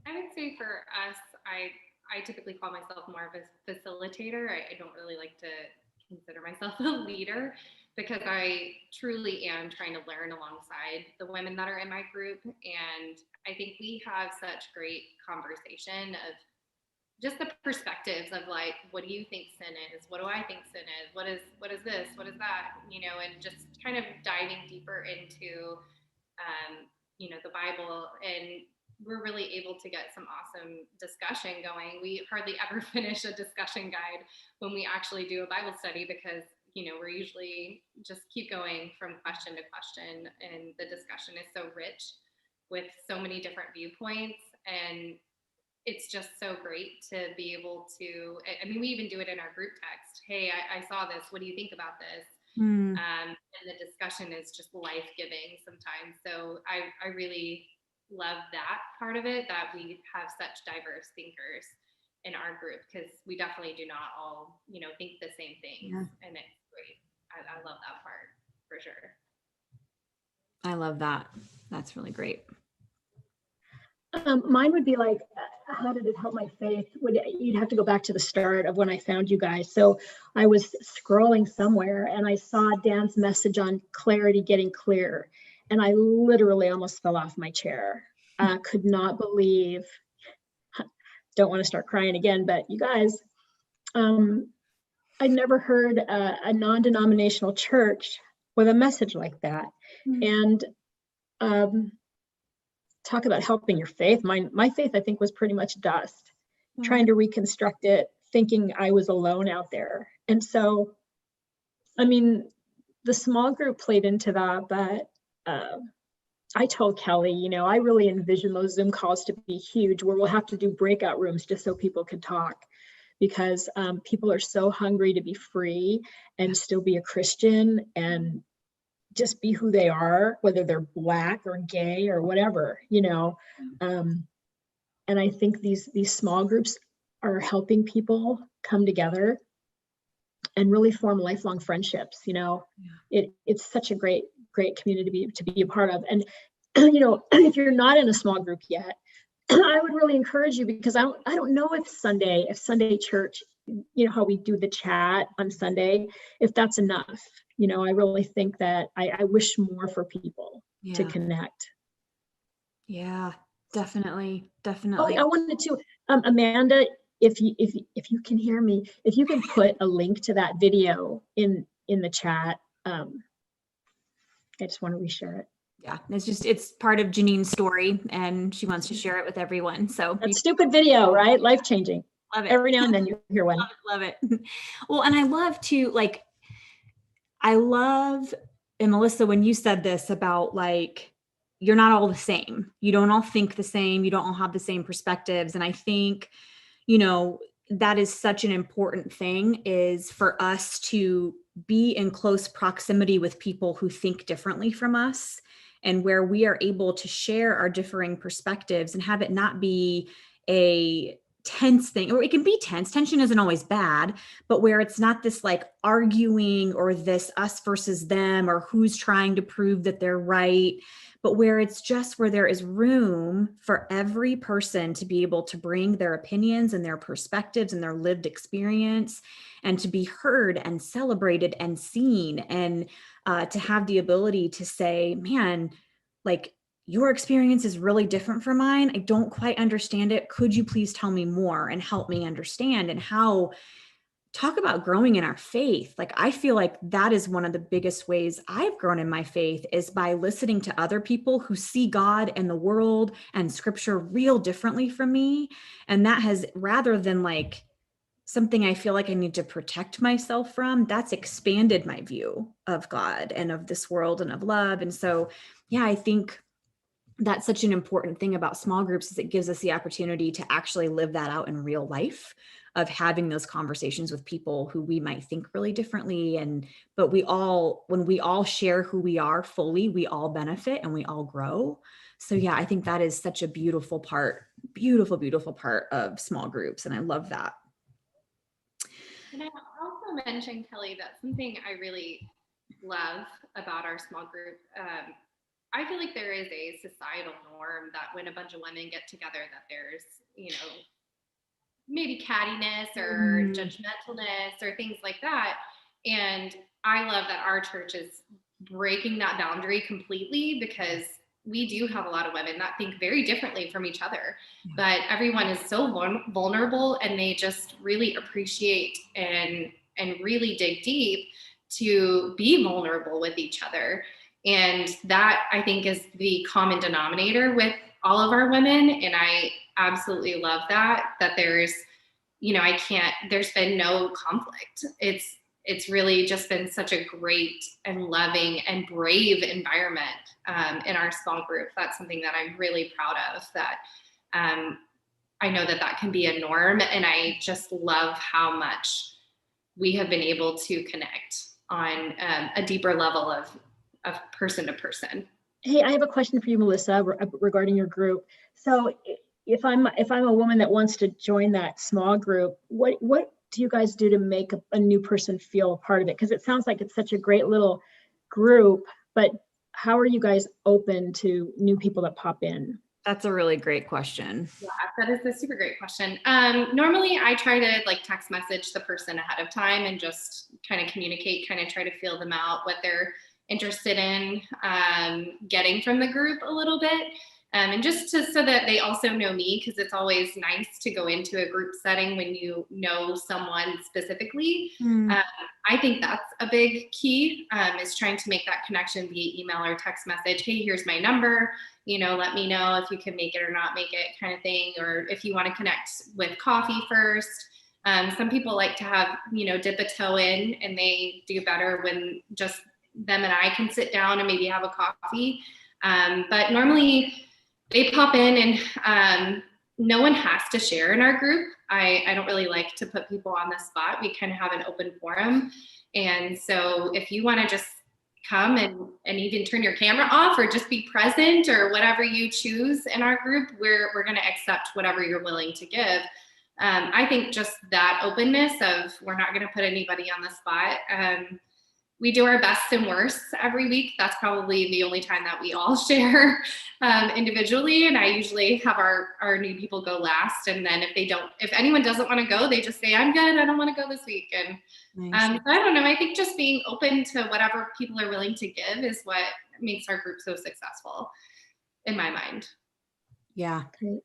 I would say for us, I typically call myself more of a facilitator. I don't really like to consider myself a leader, because I truly am trying to learn alongside the women that are in my group. And I think we have such great conversation of just the perspectives of like, what do you think sin is? What do I think sin is? What is this? What is that? You know, and just kind of diving deeper into, you know, the Bible. And we're really able to get some awesome discussion going. We hardly ever finish a discussion guide when we actually do a Bible study, because, you know, we're usually just keep going from question to question, and the discussion is so rich with so many different viewpoints. And it's just so great to be able to, I mean, we even do it in our group text. Hey, I saw this. What do you think about this? And the discussion is just life-giving sometimes. So I really love that part of it, that we have such diverse thinkers in our group, because we definitely do not all, you know, think the same things. Yeah. And it's great. I love that part for sure. I love that. That's really great. Mine would be like, how did it help my faith? You'd have to go back to the start of when I found you guys. So I was scrolling somewhere and I saw Dan's message on clarity getting clear. And I literally almost fell off my chair. Could not believe, don't want to start crying again, but you guys, I'd never heard a non-denominational church with a message like that. And talk about helping your faith. My faith, I think, was pretty much dust. trying to reconstruct it, thinking I was alone out there. And so, I mean, the small group played into that, but I told Kelly, you know, I really envision those Zoom calls to be huge, where we'll have to do breakout rooms just so people can talk, because people are so hungry to be free and still be a Christian and just be who they are, whether they're Black or gay or whatever, you know. And I think these small groups are helping people come together and really form lifelong friendships. You know, it's such a great community to be a part of. And you know, if you're not in a small group yet, I would really encourage you, because I don't know if Sunday church, you know, how we do the chat on Sunday, if that's enough. You know, I really think that I wish more for people to connect. Yeah, definitely. Oh, I wanted to, Amanda, if you can hear me, if you can put a link to that video in the chat, I just want to reshare it. Yeah, it's part of Janine's story, and she wants to share it with everyone. So that stupid video, right? Life-changing. Love it. Every now and then you hear one. Love it. Well, and I love to, like, and Melissa, when you said this about, like, you're not all the same. You don't all think the same. You don't all have the same perspectives. And I think, you know, that is such an important thing, is for us to be in close proximity with people who think differently from us, and where we are able to share our differing perspectives and have it not be a tense thing. Or it can be tense. Tension isn't always bad, but where it's not this like arguing or this us versus them or who's trying to prove that they're right, but where it's just where there is room for every person to be able to bring their opinions and their perspectives and their lived experience, and to be heard and celebrated and seen, and to have the ability to say, man, like, your experience is really different from mine. I don't quite understand it. Could you please tell me more and help me understand? And how, talk about growing in our faith. Like, I feel like that is one of the biggest ways I've grown in my faith, is by listening to other people who see God and the world and scripture real differently from me. And that has, rather than like something I feel like I need to protect myself from, that's expanded my view of God and of this world and of love. And so, yeah, I think that's such an important thing about small groups, is it gives us the opportunity to actually live that out in real life, of having those conversations with people who we might think really differently. But when we all share who we are fully, we all benefit and we all grow. So yeah, I think that is such a beautiful part of small groups. And I love that. And I also mentioned, Kelly, that something I really love about our small group, I feel like there is a societal norm that when a bunch of women get together, that there's, you know, maybe cattiness or judgmentalness or things like that. And I love that our church is breaking that boundary completely, because we do have a lot of women that think very differently from each other, but everyone is so vulnerable, and they just really appreciate and really dig deep to be vulnerable with each other. And that, I think, is the common denominator with all of our women. And I absolutely love that there's, you know, there's been no conflict. It's really just been such a great and loving and brave environment in our small group. That's something that I'm really proud of, that I know that can be a norm. And I just love how much we have been able to connect on a deeper level of person to person. Hey, I have a question for you, Melissa, regarding your group. So if I'm a woman that wants to join that small group, what do you guys do to make a new person feel a part of it? Because it sounds like it's such a great little group, but how are you guys open to new people that pop in? That's a really great question. Yeah, that is a super great question. Normally I try to like text message the person ahead of time and just kind of communicate, kind of try to feel them out, what they're interested in getting from the group a little bit. And just so that they also know me, because it's always nice to go into a group setting when you know someone specifically. I think that's a big key, is trying to make that connection via email or text message. Hey, here's my number. Let me know if you can make it or not make it, kind of thing. Or if you want to connect with coffee first. Some people like to have, dip a toe in, and they do better when just them and I can sit down and maybe have a coffee. But normally they pop in, and no one has to share in our group. I don't really like to put people on the spot. We kind of have an open forum. And so if you want to just come and even turn your camera off or just be present or whatever you choose in our group, we're going to accept whatever you're willing to give. I think just that openness of, we're not going to put anybody on the spot. We do our best and worst every week. That's probably the only time that we all share individually. And I usually have our new people go last. And then if anyone doesn't want to go, they just say, I'm good, I don't want to go this week. And Nice. so I don't know. I think just being open to whatever people are willing to give is what makes our group so successful, in my mind. Yeah. Great.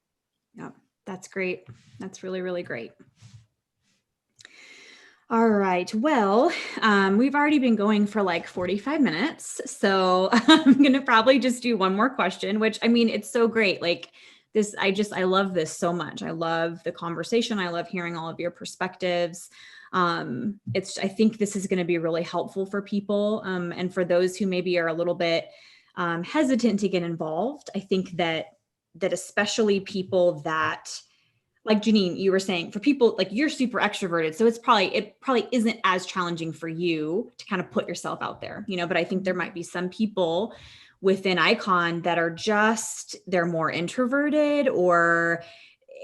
Yeah. That's great. That's really, really great. All right. Well, we've already been going for like 45 minutes. So I'm going to probably just do one more question, which, I mean, it's so great. Like this, I love this so much. I love the conversation. I love hearing all of your perspectives. I think this is going to be really helpful for people. And for those who maybe are a little bit hesitant to get involved, I think that especially people that, like Janine, you were saying, for people like you're super extroverted, so it probably isn't as challenging for you to kind of put yourself out there, but I think there might be some people within Icon that are they're more introverted,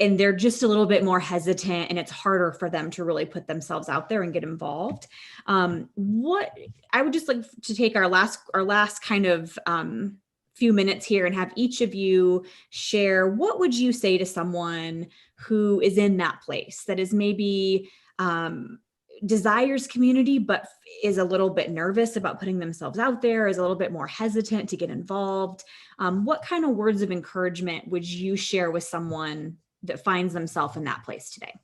and they're just a little bit more hesitant, and it's harder for them to really put themselves out there and get involved. What I would just like to take our last kind of few minutes here and have each of you share, what would you say to someone who is in that place that is maybe desires community, but is a little bit nervous about putting themselves out there, is a little bit more hesitant to get involved? What kind of words of encouragement would you share with someone that finds themselves in that place today?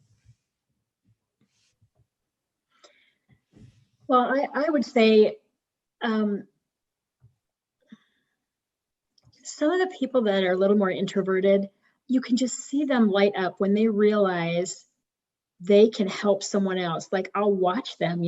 Well, I would say some of the people that are a little more introverted, you can just see them light up when they realize they can help someone else. Like I'll watch them,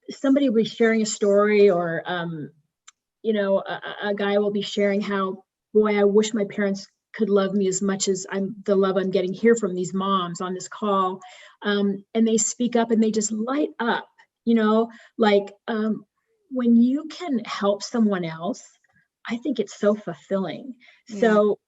somebody will be sharing a story, or, a guy will be sharing how, boy, I wish my parents could love me as much as the love I'm getting here from these moms on this call. And they speak up and they just light up, when you can help someone else, I think it's so fulfilling. Yeah. So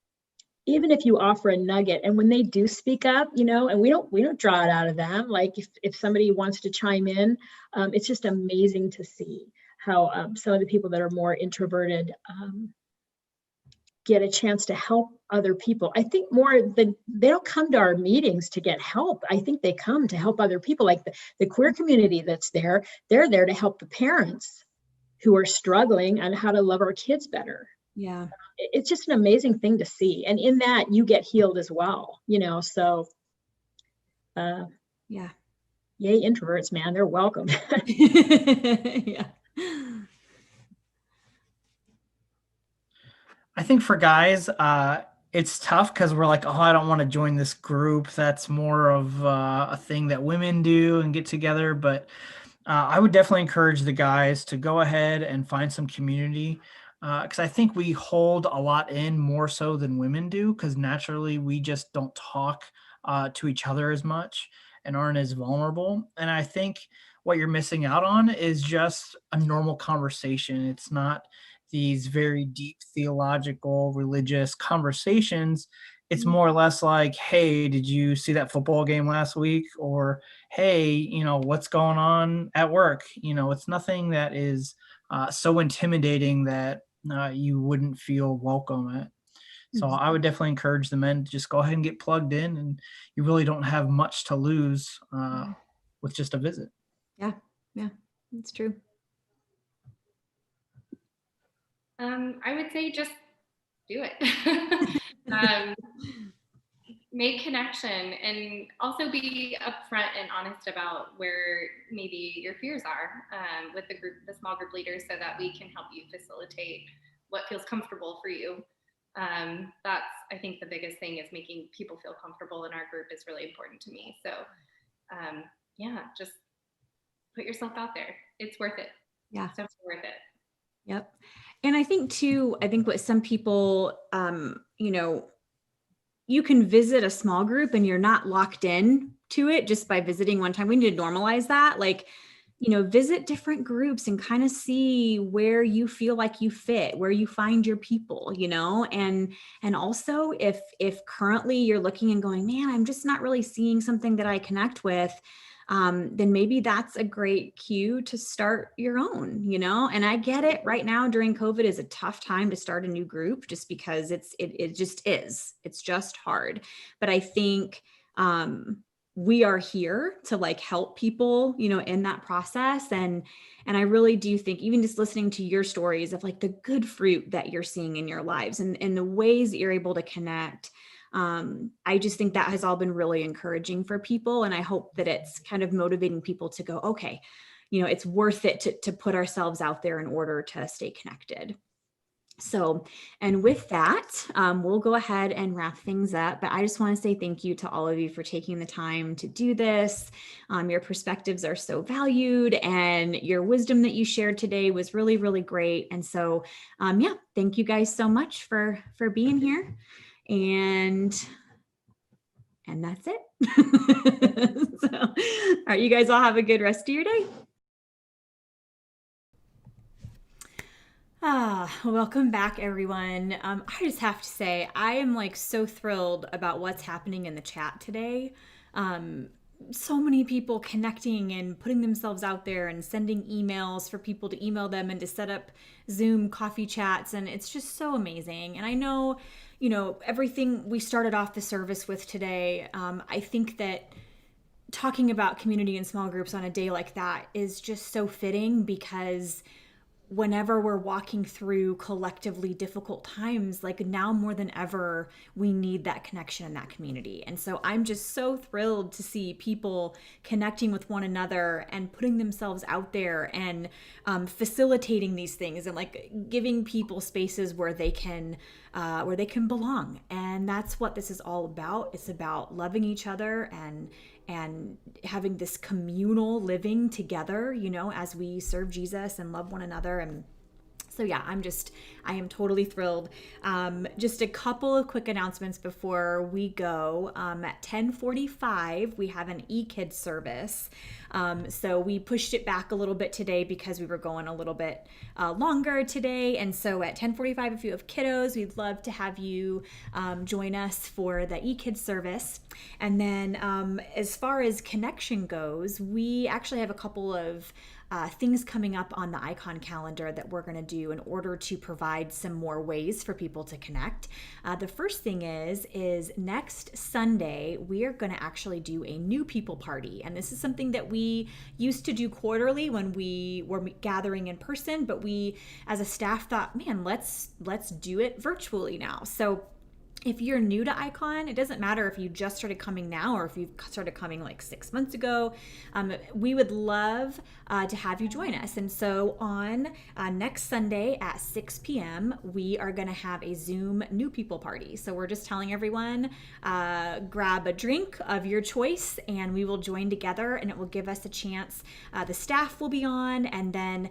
even if you offer a nugget, and when they do speak up, and we don't draw it out of them. Like if somebody wants to chime in, it's just amazing to see how some of the people that are more introverted get a chance to help other people. I think they don't come to our meetings to get help. I think they come to help other people, like the queer community that's there. They're there to help the parents who are struggling on how to love our kids better. Yeah. It's just an amazing thing to see. And in that you get healed as well, so yeah. Yay, introverts, man, they're welcome. Yeah. I think for guys, it's tough because we're like, oh, I don't want to join this group. That's more of a thing that women do and get together. But I would definitely encourage the guys to go ahead and find some community, because I think we hold a lot in more so than women do, because naturally we just don't talk to each other as much and aren't as vulnerable. And I think what you're missing out on is just a normal conversation. It's not these very deep theological, religious conversations. It's more or less like, hey, did you see that football game last week? Or, hey, what's going on at work? It's nothing that is so intimidating that you wouldn't feel welcome at. So I would definitely encourage the men to just go ahead and get plugged in, and you really don't have much to lose with just a visit. Yeah, that's true. I would say just do it. um, make connection, and also be upfront and honest about where maybe your fears are with the small group leaders, so that we can help you facilitate what feels comfortable for you. That's, I think, the biggest thing, is making people feel comfortable in our group is really important to me. So yeah, just put yourself out there. It's worth it. Yeah. It's definitely worth it. Yep. And I think too, what some people, you can visit a small group and you're not locked in to it just by visiting one time. We need to normalize that. Like, visit different groups and kind of see where you feel like you fit, where you find your people, and also if currently you're looking and going, man, I'm just not really seeing something that I connect with, then maybe that's a great cue to start your own, and I get it. Right now during COVID is a tough time to start a new group, just because it just hard. But I think, we are here to help people, in that process. And I really do think, even just listening to your stories of the good fruit that you're seeing in your lives and the ways that you're able to connect, I just think that has all been really encouraging for people. And I hope that it's kind of motivating people to go, okay, it's worth it to put ourselves out there in order to stay connected. So, and with that, we'll go ahead and wrap things up. But I just want to say thank you to all of you for taking the time to do this. Your perspectives are so valued, and your wisdom that you shared today was really, really great. And so, yeah, thank you guys so much for being here. And that's it. So, all right, you guys all have a good rest of your day. Welcome back, everyone. I just have to say, I am so thrilled about what's happening in the chat today. So many people connecting and putting themselves out there and sending emails for people to email them and to set up Zoom coffee chats. And it's just so amazing. And I know, everything we started off the service with today, I think that talking about community and small groups on a day like that is just so fitting, because whenever we're walking through collectively difficult times, now more than ever, we need that connection and that community. And so I'm just so thrilled to see people connecting with one another and putting themselves out there and facilitating these things and giving people spaces where they can belong. And that's what this is all about. It's about loving each other and having this communal living together, as we serve Jesus and love one another. And so, yeah, I am totally thrilled. Just a couple of quick announcements before we go. At 10:45, we have an e-kids service. So we pushed it back a little bit today because we were going a little bit longer today. And so at 10:45, if you have kiddos, we'd love to have you join us for the e-kids service. And then as far as connection goes, we actually have a couple of things coming up on the Icon calendar that we're going to do in order to provide some more ways for people to connect. The first thing is next Sunday, we are going to actually do a new people party. And this is something that we used to do quarterly when we were gathering in person, but we as a staff thought, man, let's do it virtually now. So if you're new to Icon, it doesn't matter if you just started coming now or if you've started coming 6 months ago. We would love to have you join us. And so on next Sunday at 6 p.m., we are going to have a Zoom new people party. So we're just telling everyone, grab a drink of your choice and we will join together, and it will give us a chance. The staff will be on, and then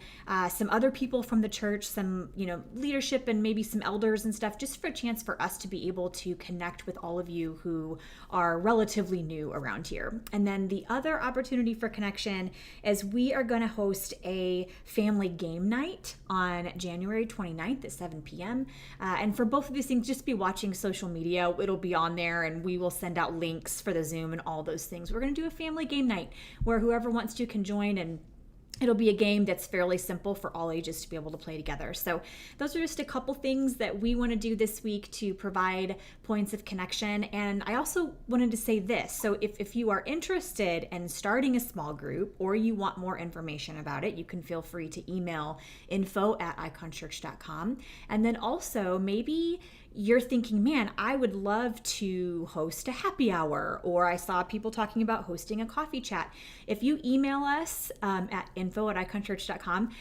some other people from the church, some leadership and maybe some elders and stuff, just for a chance for us to be able to connect with all of you who are relatively new around here. And then the other opportunity for connection is we are going to host a family game night on January 29th at 7 p.m. And for both of these things, just be watching social media. It'll be on there, and we will send out links for the Zoom and all those things. We're going to do a family game night where whoever wants to can join, and it'll be a game that's fairly simple for all ages to be able to play together. So those are just a couple things that we want to do this week to provide points of connection. And I also wanted to say this. So if you are interested in starting a small group or you want more information about it, you can feel free to email info@iconchurch.com. And then also maybe you're thinking, man, I would love to host a happy hour, or I saw people talking about hosting a coffee chat. If you email us at info@iconchurch.com,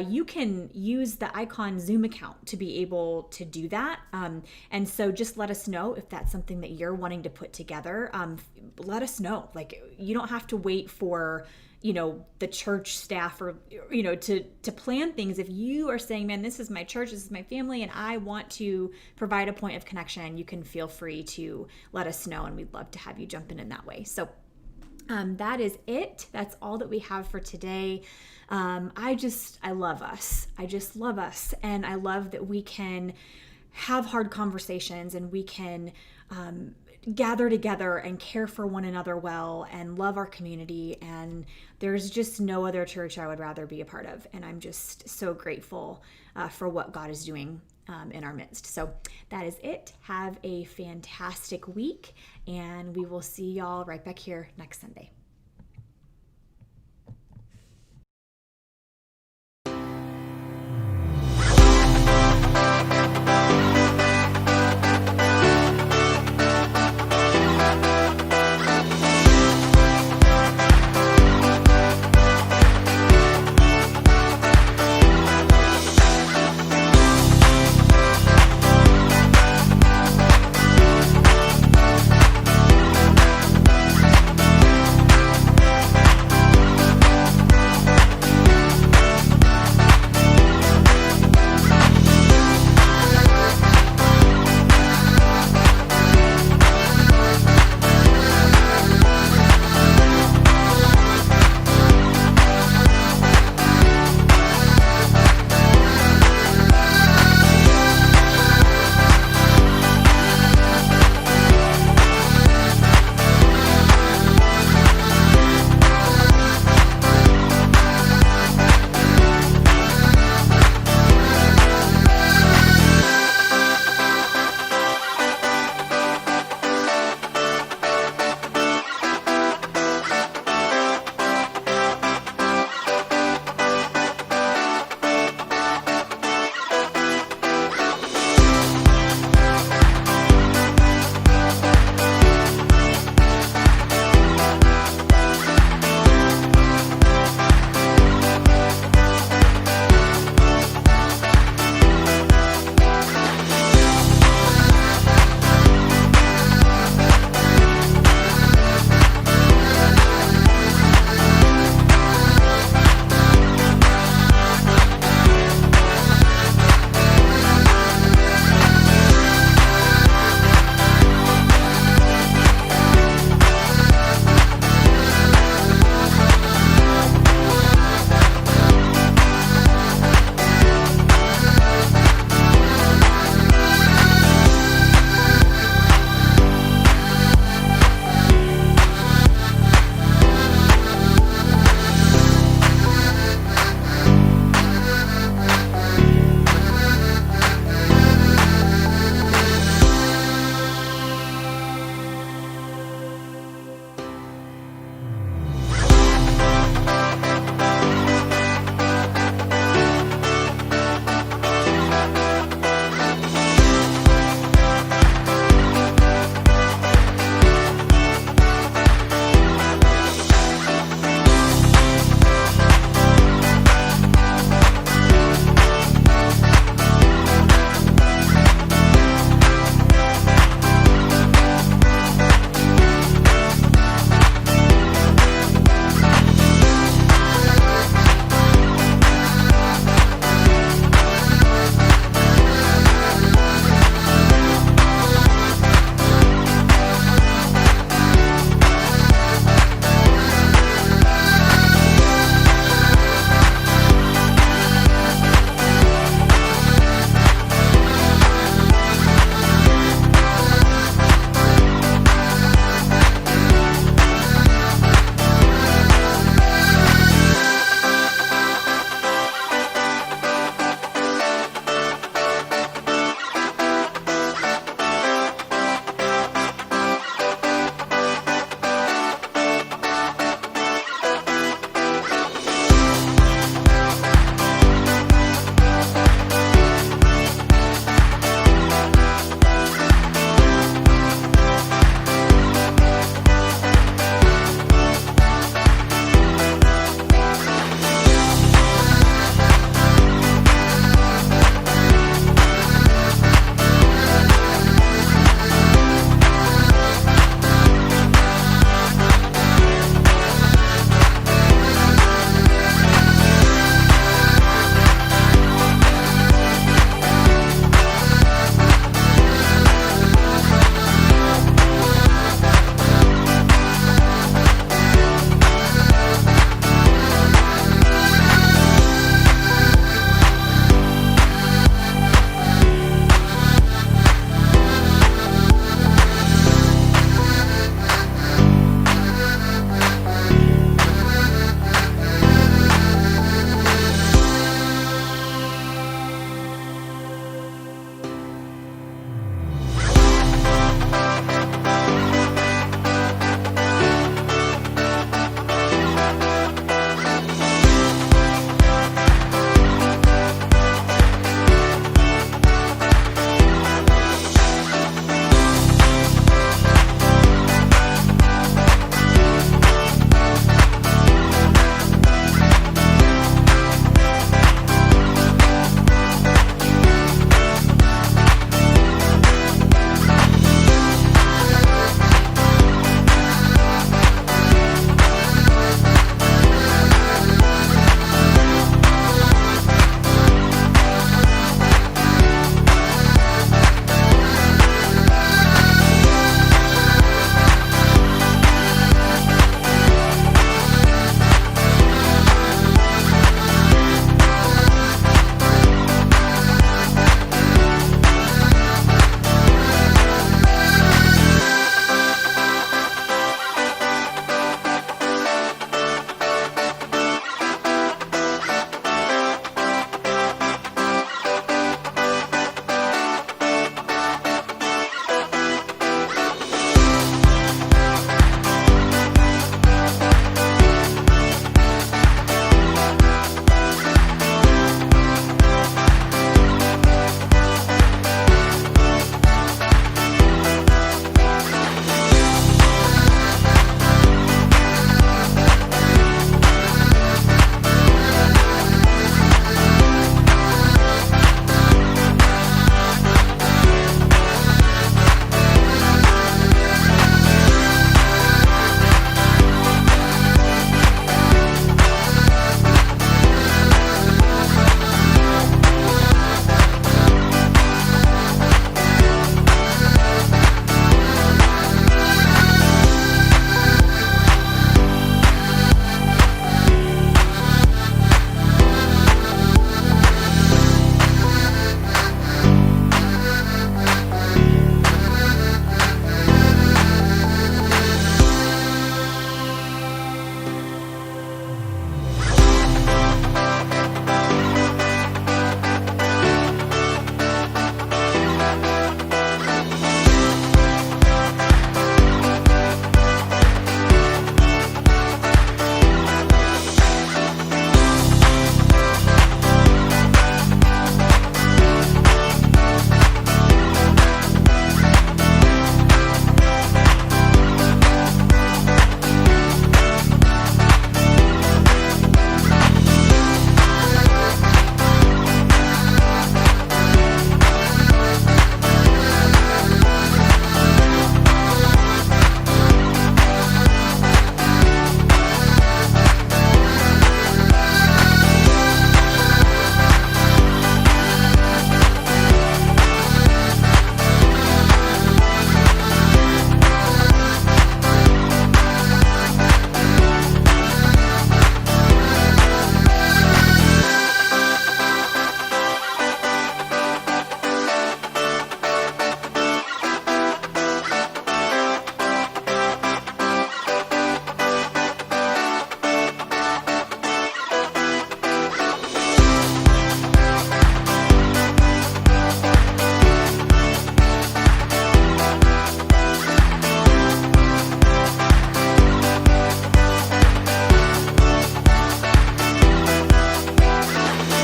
you can use the Icon Zoom account to be able to do that. And so just let us know if that's something that you're wanting to put together. Let us know. Like, you don't have to wait for the church staff or to plan things. If you are saying, man, this is my church, this is my family, and I want to provide a point of connection, you can feel free to let us know, and we'd love to have you jump in that way. So that is it. That's all that we have for today. I love us. I just love us, and I love that we can have hard conversations, and we can gather together and care for one another well and love our community. And there's just no other church I would rather be a part of. And I'm just so grateful for what God is doing in our midst. So that is it. Have a fantastic week, and we will see y'all right back here next Sunday.